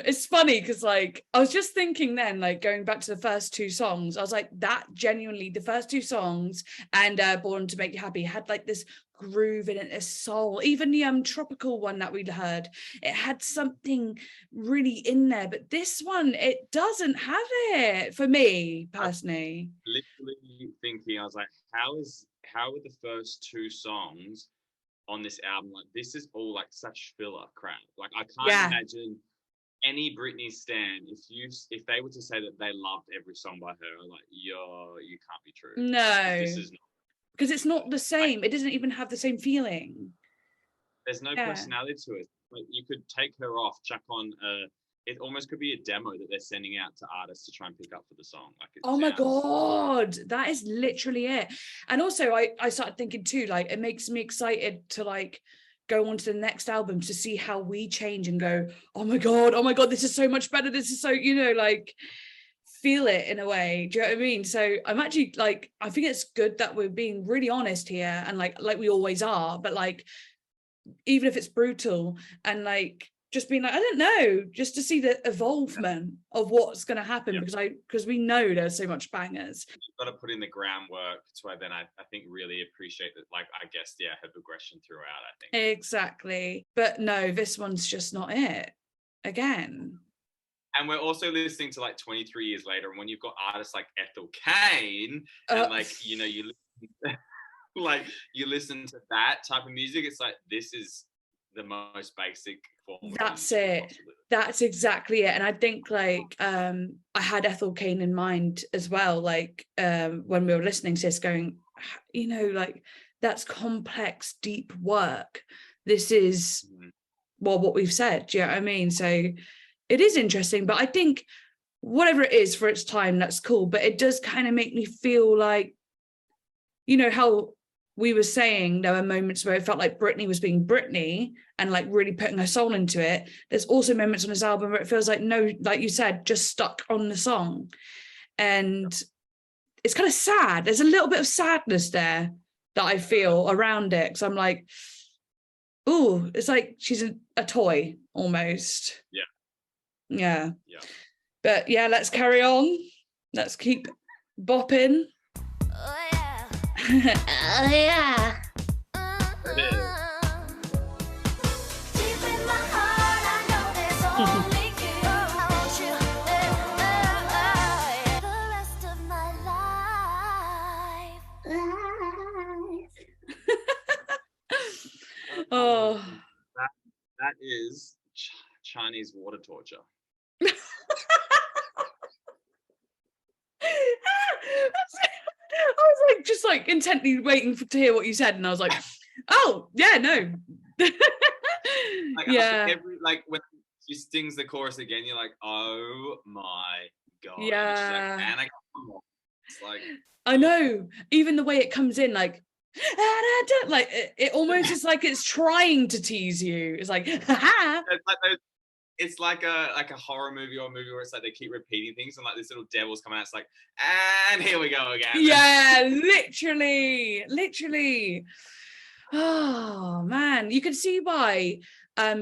It's funny because like I was just thinking then, like going back to the first two songs, I was like, that genuinely, the first two songs and Born to Make You Happy had like this groove in it, this soul. Even the tropical one that we'd heard, it had something really in there, but this one, it doesn't have it for me personally. Literally thinking, I was like, how are the first two songs on this album, like this is all like such filler crap. Like I can't imagine any Britney stan, if they were to say that they loved every song by her, like you can't be true. No, this is not, because it's not the same. It doesn't even have the same feeling. There's no personality to it. Like you could take her off, chuck on it almost could be a demo that they're sending out to artists to try and pick up for the song. Like oh my god, that is literally it. And also I started thinking too, like it makes me excited to like go on to the next album to see how we change and go, oh my god, this is so much better, this is so, you know, like feel it in a way. Do you know what I mean? So I'm actually like, I think it's good that we're being really honest here, and like we always are, but like even if it's brutal, and like just being like, I don't know, just to see the evolvement of what's going to happen, because we know there's so much bangers. You've got to put in the groundwork to then I think really appreciate that, like I guess her progression throughout, I think. Exactly. But no, this one's just not it again. And we're also listening to like 23 years later, and when you've got artists like Ethel Cain and like, you know, you listen to that type of music, it's like, this is the most basic form. That's it. That's exactly it. And I think like I had Ethel Cain in mind as well, like when we were listening to this, going, you know, like that's complex, deep work. This is what we've said. Do you know what I mean? So it is interesting, but I think whatever it is for its time, that's cool. But it does kind of make me feel like, you know, how we were saying there were moments where it felt like Britney was being Britney and like really putting her soul into it. There's also moments on this album where it feels like, no, like you said, just stuck on the song. And it's kind of sad. There's a little bit of sadness there that I feel around it. Because I'm like, ooh, it's like she's a toy almost. Yeah. But yeah, let's carry on. Let's keep bopping. Oh yeah. Oh yeah. Deep in my heart, I know there's only you. I want you the rest of my life. Oh, that is Chinese water torture. I was like, just like intently waiting to hear what you said, and I was like, oh yeah, no. Like, like when she sings the chorus again, you're like, oh my god. Yeah. And like, it's like, I know, even the way it comes in, like it almost is like it's trying to tease you. It's like, it's like a horror movie or a movie where it's like they keep repeating things and like this little devil's coming out. It's like, and here we go again. Yeah, literally. Oh man, you can see why.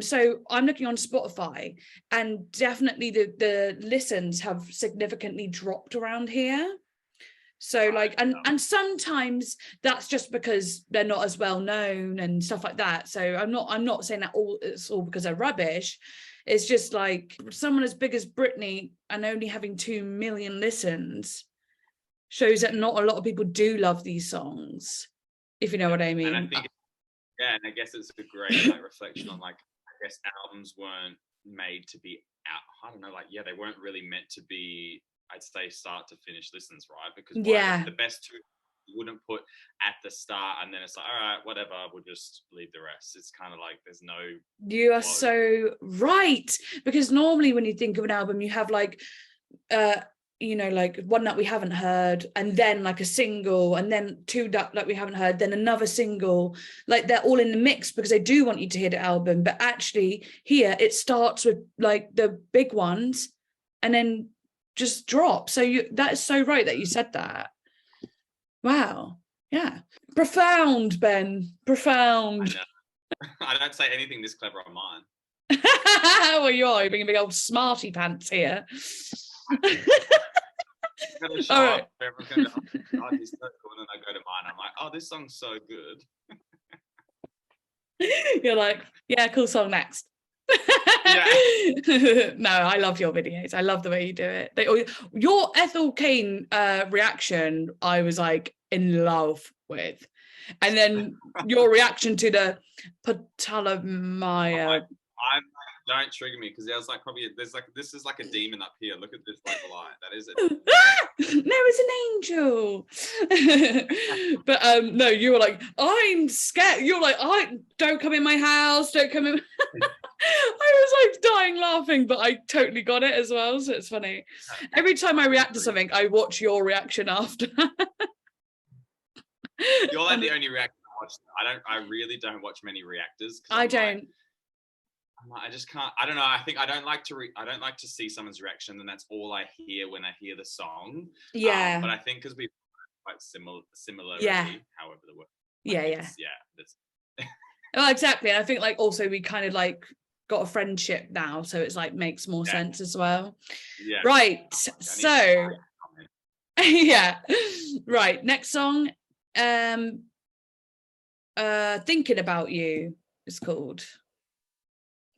So I'm looking on Spotify, and definitely the listens have significantly dropped around here. So like, and sometimes that's just because they're not as well known and stuff like that. So I'm not saying that it's all because they're rubbish. It's just like someone as big as Britney and only having 2 million listens shows that not a lot of people do love these songs, if you know what I mean. And I think, and I guess it's a great like reflection on like, I guess albums weren't made to be out. I don't know, like they weren't really meant to be, I'd say, start to finish listens, right? Because the best two you wouldn't put at the start, and then it's like, all right, whatever, we'll just leave the rest. It's kind of like there's no. You are so right, because normally when you think of an album, you have like you know, like one that we haven't heard, and then like a single, and then two that we haven't heard, then another single. Like they're all in the mix because they do want you to hear the album. But actually here it starts with like the big ones and then just drop. So that is so right that you said that. Wow. Yeah. Profound, Ben. Profound. I don't say anything this clever on mine. Well, you are. You're being a big old smarty pants here. All right. Everyone's going to go, oh, he's so cool. And then I go to mine. I'm like, oh, this song's so good. You're like, yeah, cool song, next. Yeah. No, I love your videos. I love the way you do it. Your Ethel Cain reaction, I was like in love with. And then your reaction to the Ptolemaic. Don't trigger me, because there's like probably this is like a demon up here. Look at this like light. That is it. No, it's an angel. But no, you were like, I'm scared. You're like, don't come in my house. Don't come in. I was like dying laughing, but I totally got it as well. So it's funny. Every time I react to something, I watch your reaction after. You're like the only reactor I watch. I really don't watch many reactors. I don't. I just can't. I don't know. I think I don't like to see someoe's reaction, and that's all I hear when I hear the song. Yeah. But I think because we're quite similar. Yeah. However the word. That's well, exactly. And I think like also we kind of like got a friendship now, so it's like makes more sense as well. Yeah. Right. So. Yeah. Right. Next song. Thinking About You is called.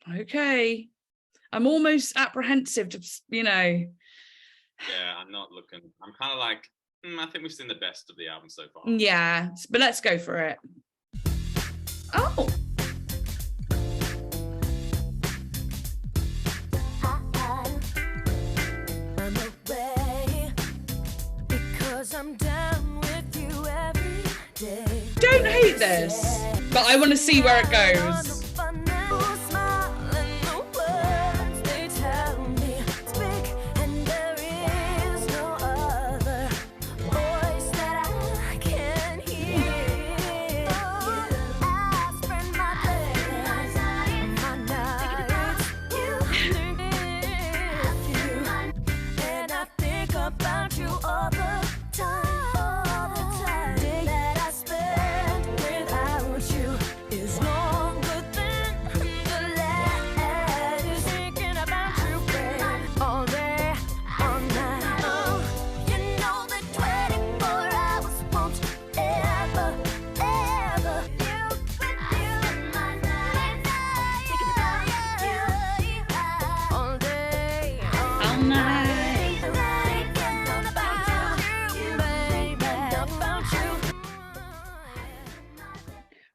Okay, I'm almost apprehensive to, you know. Yeah, I'm not looking. I'm kind of like, I think we've seen the best of the album so far. Yeah, but let's go for it. Oh. I'm away because I'm down with you every day. Don't hate this, but I want to see where it goes.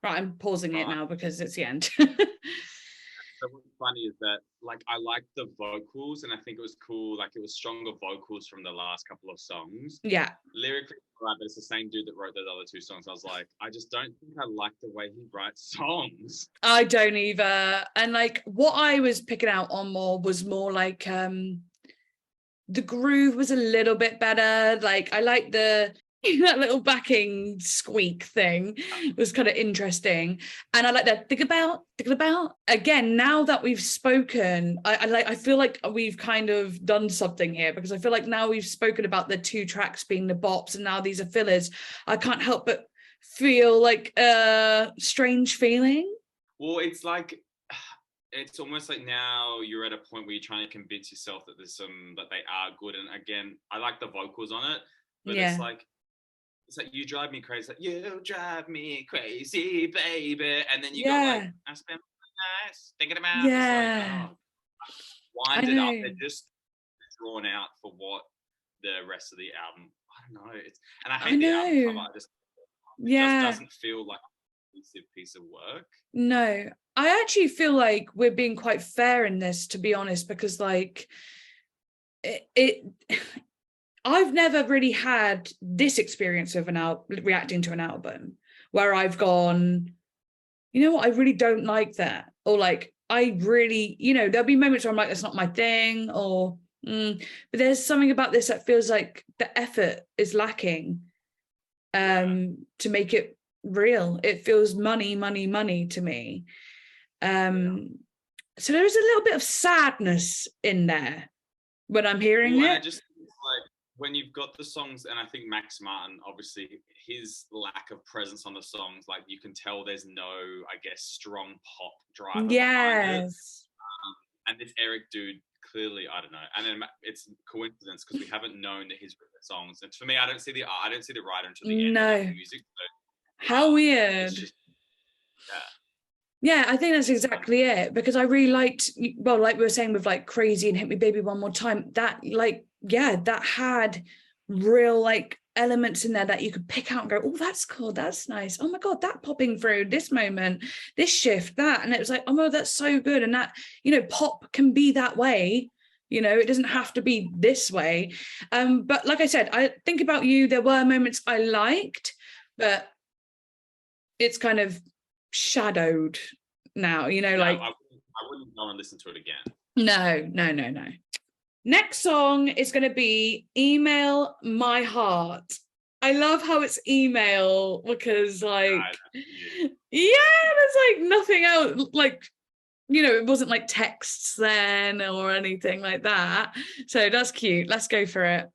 Right, I'm pausing it now because it's the end. So what's funny is that, like, I like the vocals, and I think it was cool. Like, it was stronger vocals from the last couple of songs. Yeah. Lyrically, right, but it's the same dude that wrote those other two songs. I was like, I just don't think I like the way he writes songs. I don't either. And like, what I was picking out on was more like the groove was a little bit better. Like, I like that little backing squeak thing was kind of interesting, and I like that thinking about again. Now that we've spoken, I feel like we've kind of done something here, because I feel like now we've spoken about the two tracks being the bops and now these are fillers. I can't help but feel like a strange feeling. Well, it's like, it's almost like now you're at a point where you're trying to convince yourself that there's that they are good. And again, I like the vocals on it, but it's like you drive me crazy. It's like, you drive me crazy, baby. And then you go like, I spend my nights thinking about it. Like, wind it up. They're just drawn out for what the rest of the album. I don't know. And I hate the album cover. It just doesn't feel like a cohesive piece of work. No, I actually feel like we're being quite fair in this, to be honest, because like I've never really had this experience of reacting to an album where I've gone, you know what, I really don't like that. Or like, I really, there'll be moments where I'm like, that's not my thing. Or But there's something about this that feels like the effort is lacking to make it real. It feels money to me. So there is a little bit of sadness in there when I'm hearing it. I just like when you've got the songs, and I think Max Martin, obviously his lack of presence on the songs, like you can tell there's no, I guess, strong pop driver behind it. And this Eric dude, clearly, I don't know. And then it's coincidence because we haven't known that he's written songs. And for me, I don't see the writer until the end of the music. So, how weird. It's just, yeah, I think that's exactly it, because I really liked, well, like we were saying with like Crazy and Hit Me Baby One More Time, that like, yeah, that had real like elements in there that you could pick out and go, oh, that's cool, that's nice, oh my god, that popping through, this moment, this shift, that, and it was like, oh no, that's so good. And that, you know, pop can be that way, you know, it doesn't have to be this way. But like I said, I think about you, there were moments I liked, but it's kind of shadowed now, you know, like I wouldn't go and listen to it again. No. Next song is going to be Email My Heart. I love how it's email, because like there's like nothing else, like, you know, it wasn't like texts then or anything like that, so that's cute. Let's go for it.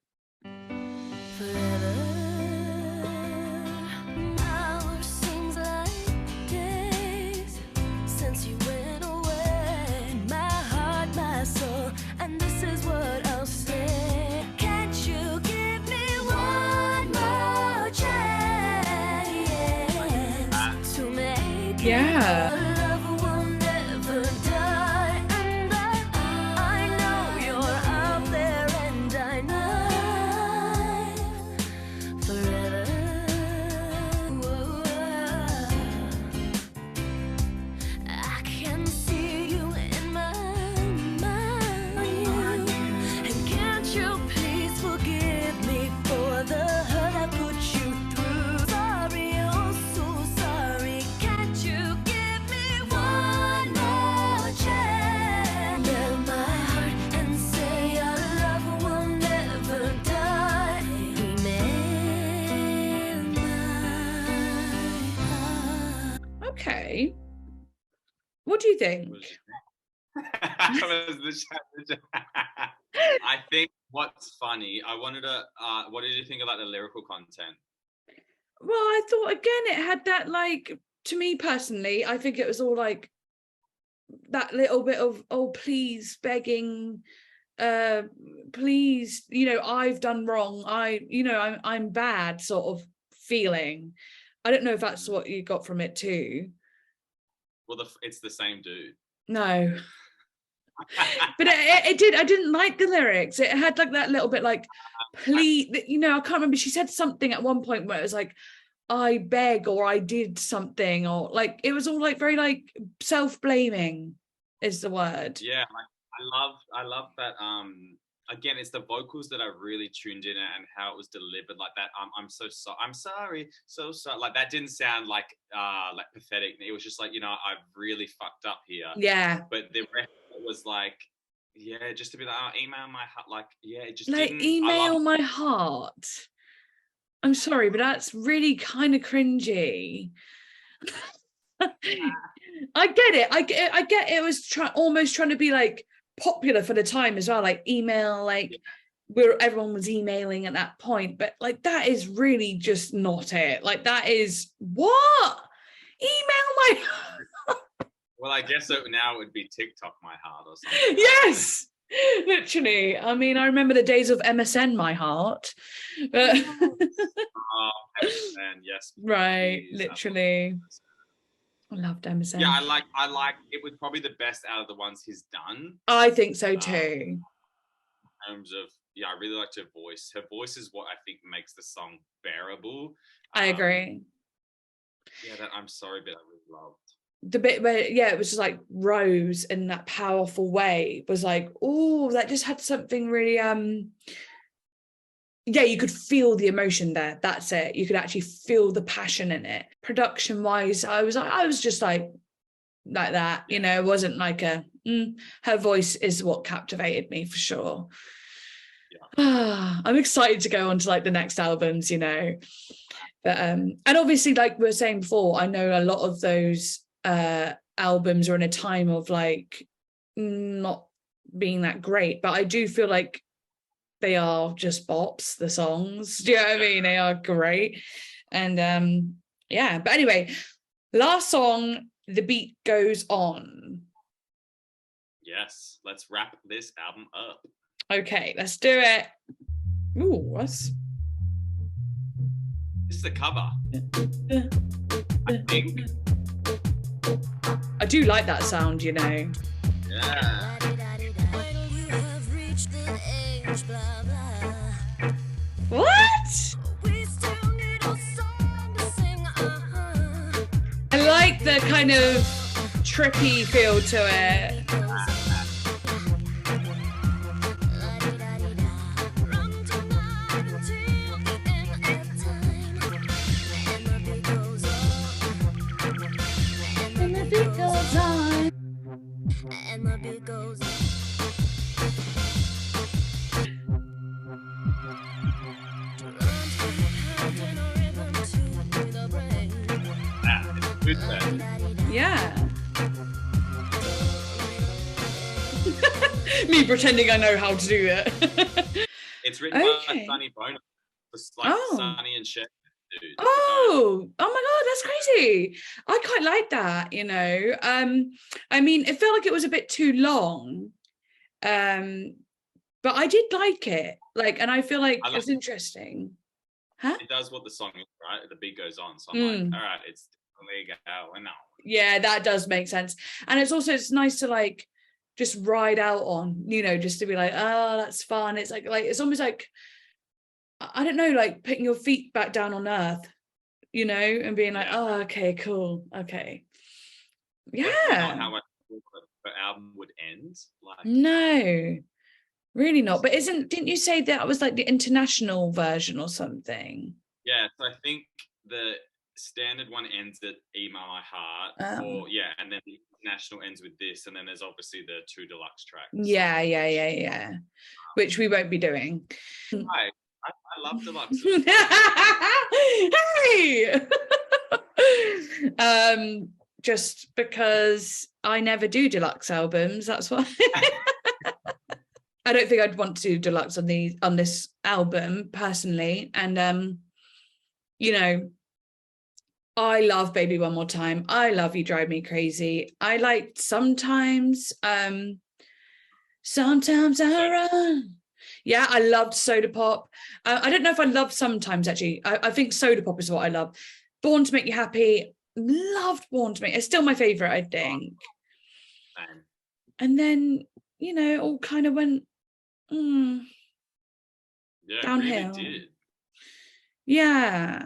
Yeah. Okay. What do you think? I think what's funny, I wanted to, what did you think about the lyrical content? Well, I thought, again, it had that, like, to me personally, I think it was all like that little bit of, oh, please, begging, please, you know, I've done wrong, I'm bad sort of feeling. I don't know if that's what you got from it too. Well, it's the same dude. No. But it did, I didn't like the lyrics. It had like that little bit like, please, you know, I can't remember, she said something at one point where it was like, I beg, or I did something, or like, it was all like very like self-blaming is the word. Yeah, like, I love that. Again, it's the vocals that I really tuned in at, and how it was delivered, like that. I'm so sorry. I'm sorry. So sorry. Like that didn't sound like pathetic. It was just like, you know, I've really fucked up here. Yeah. But the rest was like, yeah, just to be like, oh, email my heart. Like, yeah, it just like didn't. Email my heart. I'm sorry, but that's really kind of cringy. I get it. I get it was almost trying to be like popular for the time as well, like email, like where everyone was emailing at that point, but like that is really just not it. Like that is what? Email my well, I guess now it would be TikTok my heart or something. Yes, literally. I mean, I remember the days of MSN my heart, but oh, MSN, yes, right, literally. I loved MSN. Yeah, I like it was probably the best out of the ones he's done. I think so too. In terms of, yeah, I really liked her voice. Her voice is what I think makes the song bearable. I agree. Yeah, that I'm sorry, but I really loved. The bit where, yeah, it was just like Rose in that powerful way was like, oh, that just had something really, yeah, you could feel the emotion there. That's it. You could actually feel the passion in it. Production wise, I was just like that, you know, it wasn't like a Her voice is what captivated me for sure. I'm excited to go on to like the next albums, you know. But and obviously, like we were saying before, I know a lot of those albums are in a time of like not being that great, but I do feel like they are just bops, the songs. Do you know what I mean? They are great. And yeah, but anyway, last song, The Beat Goes On. Yes, let's wrap this album up. Okay, let's do it. Ooh, what's this? Is the cover, I think. I do like that sound, you know. Yeah. What? I like the kind of trippy feel to it. And the beat goes on. And the beat goes on. Yeah. Me pretending I know how to do it. It's written by Sunny Bono. It's like Sunny and Chef. Dude. Oh my God, that's crazy. I quite like that, you know. I mean, it felt like it was a bit too long. But I did like it. Like, and I feel like it's interesting. Huh? It does what the song is, right? The beat goes on. So I'm like, all right, it's now. Yeah, that does make sense. And it's nice to like just ride out on, you know, just to be like, oh, that's fun. It's like it's almost like, I don't know, like putting your feet back down on earth, you know, and being like, oh, okay, cool, okay. Yeah. Not how the album would end. Like, no, really not. But didn't you say that was like the international version or something? Yeah, so I think the standard one ends at Email My Heart, and then the international ends with this, and then there's obviously the 2 deluxe tracks. Yeah. Which we won't be doing. Right. I love deluxe. Hey! Just because I never do deluxe albums, that's why. I don't think I'd want to do deluxe on this album personally. And you know, I love Baby One More Time. I love You Drive Me Crazy. I liked Sometimes. Sometimes I Run. Yeah, I loved Soda Pop. I don't know if I love Sometimes, actually. I think Soda Pop is what I love. Born to Make You Happy. Loved Born to Make. It's still my favourite, I think. And then, you know, it all kind of went downhill. Really did. Yeah.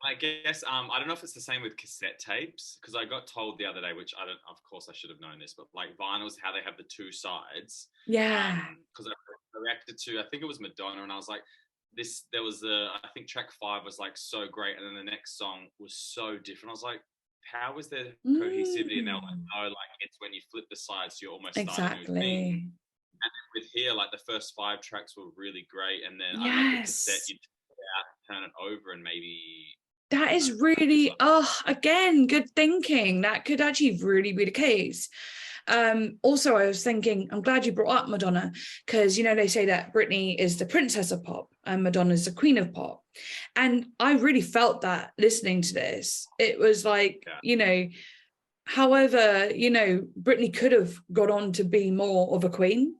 I guess I don't know if it's the same with cassette tapes, because I got told the other day, which of course I should have known this, but like vinyls, how they have the 2 sides. Yeah. Because I reacted to, I think it was Madonna, and I was like, there was I think track 5 was like so great, and then the next song was so different. I was like, how is there cohesivity? And they're like, no, like it's when you flip the sides, you're almost starting a new thing. And then with here, like the first 5 tracks were really great, and then I like the cassette, you take it out, turn it over, and maybe. That is really, again, good thinking. That could actually really be the case. Also, I was thinking, I'm glad you brought up Madonna, because, you know, they say that Britney is the princess of pop and Madonna is the queen of pop. And I really felt that listening to this. It was like, you know, however, you know, Britney could have got on to be more of a queen.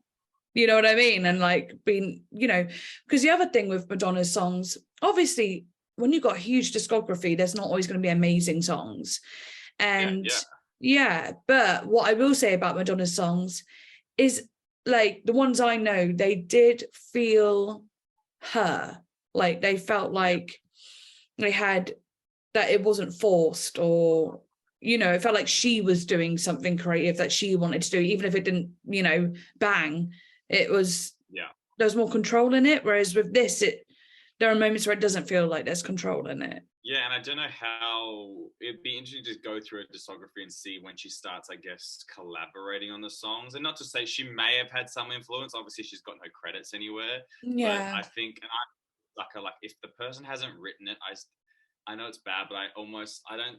You know what I mean? And like being, you know, because the other thing with Madonna's songs, obviously, when you've got a huge discography, there's not always going to be amazing songs. And but what I will say about Madonna's songs is, like, the ones I know, they did feel her. Like, they felt like they had, that it wasn't forced, or, you know, it felt like she was doing something creative that she wanted to do, even if it didn't, you know, bang. It was, there was more control in it. Whereas with this, there are moments where it doesn't feel like there's control in it. Yeah, and I don't know how, it'd be interesting to go through her discography and see when she starts, I guess, collaborating on the songs. And not to say she may have had some influence. Obviously, she's got no credits anywhere. Yeah. But I think, and I'm like if the person hasn't written it, I know it's bad, but I don't,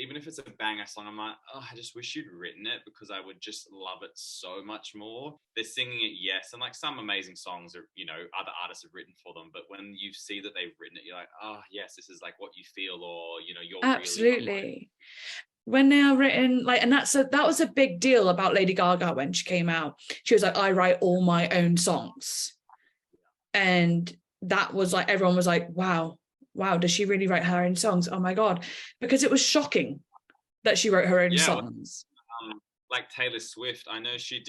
even if it's a banger song, I'm like, oh, I just wish you'd written it, because I would just love it so much more. They're singing it, yes, and like some amazing songs are, you know, other artists have written for them, but when you see that they've written it, you're like, oh yes, this is like what you feel, or you know, you're absolutely. Really when they are written, like, and that was a big deal about Lady Gaga when she came out. She was like, I write all my own songs, and that was like, everyone was like, wow, does she really write her own songs? Oh my god, because it was shocking that she wrote her own songs. Like Taylor Swift, I know she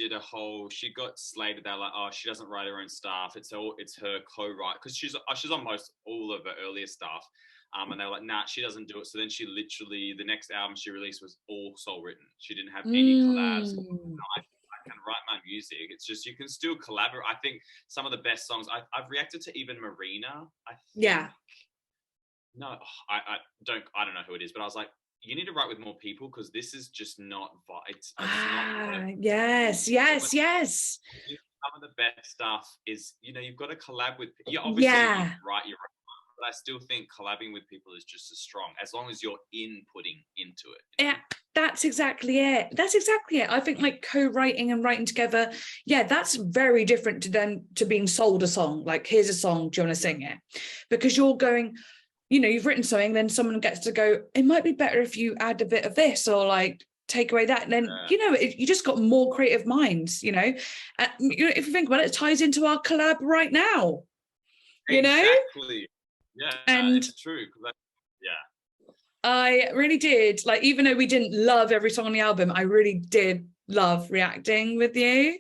got slated. They're like, oh, she doesn't write her own stuff. It's her co-write, because she's on most all of her earlier stuff. And they were like, nah, she doesn't do it. So then she literally, the next album she released was all soul written. She didn't have any collabs. I can write my music. It's just, you can still collaborate. I think some of the best songs, I've reacted to even Marina. No, I don't know who it is, but I was like, you need to write with more people, because this is just not, it's not. Yes. Some of the best stuff is, you know, you've got to collab with, you obviously write your own, but I still think collabing with people is just as strong, as long as you're inputting into it. Yeah, that's exactly it. I think like co-writing and writing together, that's very different to being sold a song. Like, here's a song, do you want to sing it? Because you're going, you know, you've written something, then someone gets to go, it might be better if you add a bit of this, or like take away that. And then, you know, you just got more creative minds, you know. You know, if you think about it, it ties into our collab right now, you know? Exactly. Yeah, and it's true. I really did, like, even though we didn't love every song on the album, I really did love reacting with you.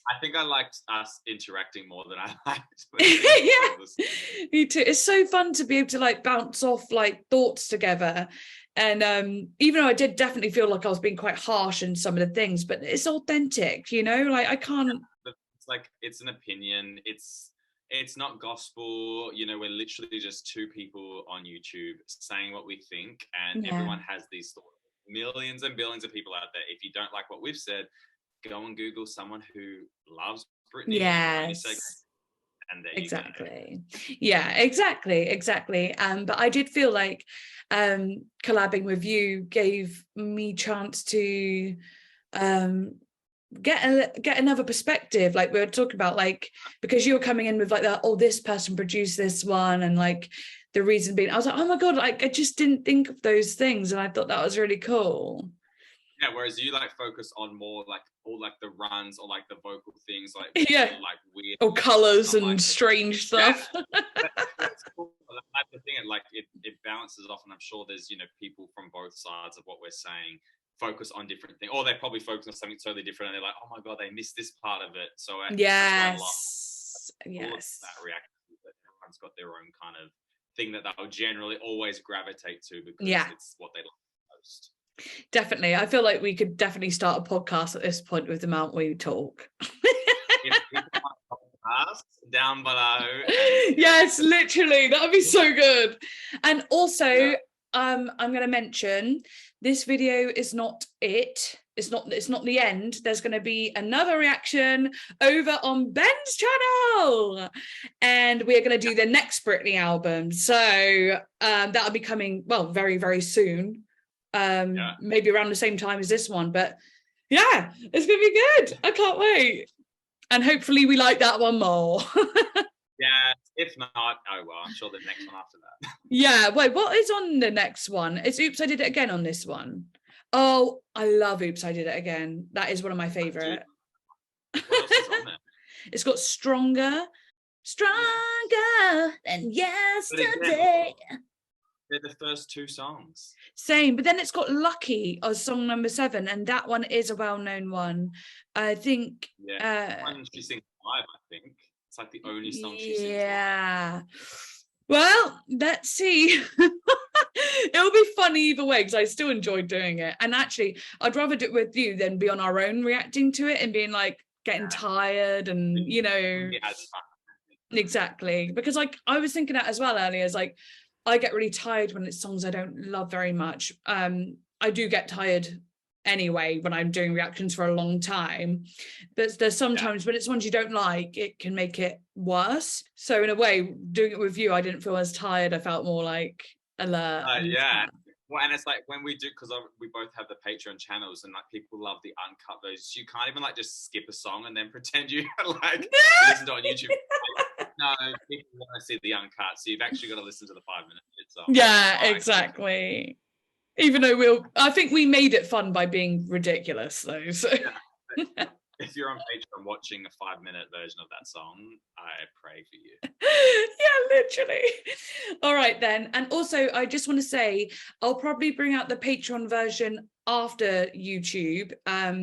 I think I liked us interacting more than I liked. Yeah, me too. It's so fun to be able to like bounce off like thoughts together. And even though I did definitely feel like I was being quite harsh in some of the things, but it's authentic, you know, like I can't. It's like, it's an opinion. It's not gospel, you know, we're literally just two people on YouTube saying what we think, and everyone has these thoughts. Millions and billions of people out there. If you don't like what we've said, go and Google someone who loves BRITNEY. Yes. And there exactly. Yeah, exactly. But I did feel like collabing with you gave me chance to get another perspective, like we were talking about, like, because you were coming in with like that, this person produced this one, and like the reason being, I was like, oh my god, like I just didn't think of those things, and I thought that was really cool. Yeah, whereas you like focus on more like all like the runs, or like the vocal things, like like weird, or colors and like strange stuff. That's cool. That's the thing, and like it balances off, and I'm sure there's, you know, people from both sides of what we're saying focus on different things, or they probably focus on something totally different, and they're like, oh my god, they missed this part of it. So yes, that reaction, that everyone's got their own kind of thing that they'll generally always gravitate to, because it's what they like most. Definitely. I feel like we could definitely start a podcast at this point with the amount we talk. If people want a podcast, down below. Yes, literally. That would be so good. And also, I'm going to mention, this video is not it. It's not the end. There's going to be another reaction over on Ben's channel, and we're going to do the next BRITNEY album. So that'll be coming, well, very, very soon. Maybe around the same time as this one, but yeah, it's gonna be good. I can't wait, and hopefully we like that one more. Yeah, if not, oh well, I'm sure the next one after that. Yeah, wait, what is on the next one? It's Oops, I Did It Again on this one. Oh, I love Oops, I Did It Again. That is one of my favorite. What else is on there? It's got Stronger Than Yesterday. They're the first two songs. Same, but then it's got Lucky as song number 7, and that one is a well-known one. I think. Yeah, one she sings live. I think it's like the only song she sings live. Yeah. Well, let's see. It'll be fun either way, because I still enjoyed doing it. And actually, I'd rather do it with you than be on our own reacting to it and being like getting tired and, you know. Exactly, because like I was thinking that as well earlier, is like I get really tired when it's songs I don't love very much. I do get tired anyway when I'm doing reactions for a long time, but there's sometimes when it's ones you don't like, it can make it worse. So in a way, doing it with you, I didn't feel as tired. I felt more like alert. Yeah. Well, and it's like when we do, because we both have the Patreon channels, and like people love the uncut versions. You can't even like just skip a song and then pretend you like listen to it on YouTube. No, people want to see the uncut, so you've actually got to listen to the 5-minute song. Yeah, exactly. Even though I think we made it fun by being ridiculous, though. So. Yeah. If you're on Patreon watching a 5-minute version of that song, I pray for you. Yeah, literally. All right then. And also, I just want to say, I'll probably bring out the Patreon version after YouTube,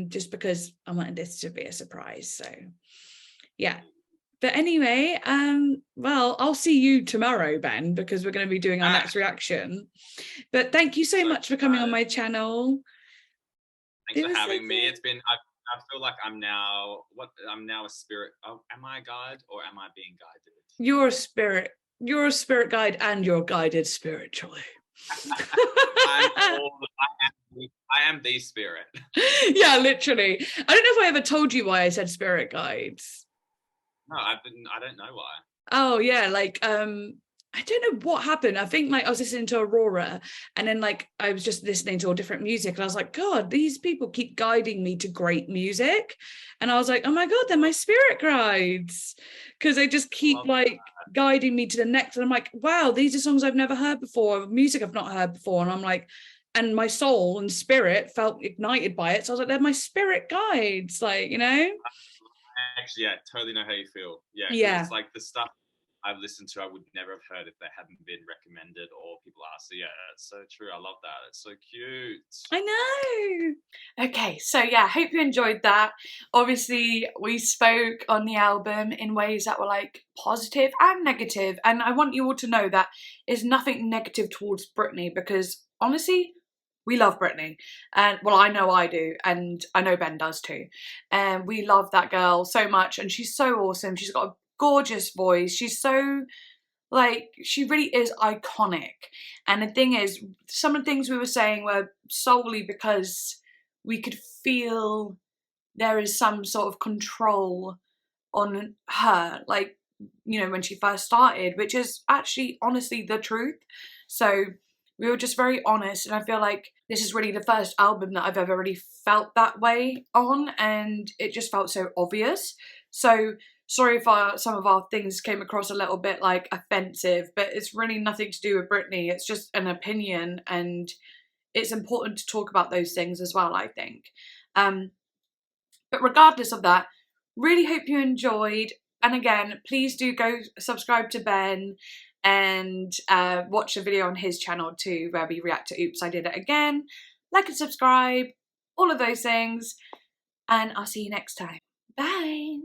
just because I wanted this to be a surprise. So, yeah. But anyway, well, I'll see you tomorrow, Ben, because we're going to be doing our next reaction. But thank you so much for coming on my channel. Thanks for having me. It's been, I feel like I'm now a spirit. Oh, am I a guide or am I being guided? You're a spirit. You're a spirit guide, and you're guided spiritually. I am the spirit. Yeah, literally. I don't know if I ever told you why I said spirit guides. No, I don't know why. Oh yeah, like I don't know what happened. I think like I was listening to Aurora, and then like I was just listening to all different music, and I was like, God, these people keep guiding me to great music. And I was like, oh my God, they're my spirit guides, because they just keep like guiding me to the next. And I'm like, wow, these are songs I've never heard before, music I've not heard before. And I'm like, and my soul and spirit felt ignited by it. So I was like, they're my spirit guides, like, you know? Actually, yeah, totally know how you feel. Yeah, yeah. It's like the stuff I've listened to, I would never have heard if they hadn't been recommended or people asked. So yeah, that's so true. I love that. It's so cute. I know. Okay, so yeah, hope you enjoyed that. Obviously, we spoke on the album in ways that were like positive and negative, and I want you all to know that there's nothing negative towards BRITNEY, because honestly, we love BRITNEY, and well, I know I do, and I know Ben does too. And we love that girl so much, and she's so awesome. She's got a gorgeous voice. She's so, like, she really is iconic. And the thing is, some of the things we were saying were solely because we could feel there is some sort of control on her, like, you know, when she first started, which is actually honestly the truth. So we were just very honest, and I feel like this is really the first album that I've ever really felt that way on, and it just felt so obvious. So sorry if some of our things came across a little bit like offensive, but it's really nothing to do with BRITNEY. It's just an opinion, and it's important to talk about those things as well, I think. But regardless of that, really hope you enjoyed. And again, please do go subscribe to Ben and watch a video on his channel too, where we react to Oops, I Did It Again. Like and subscribe, all of those things. And I'll see you next time. Bye.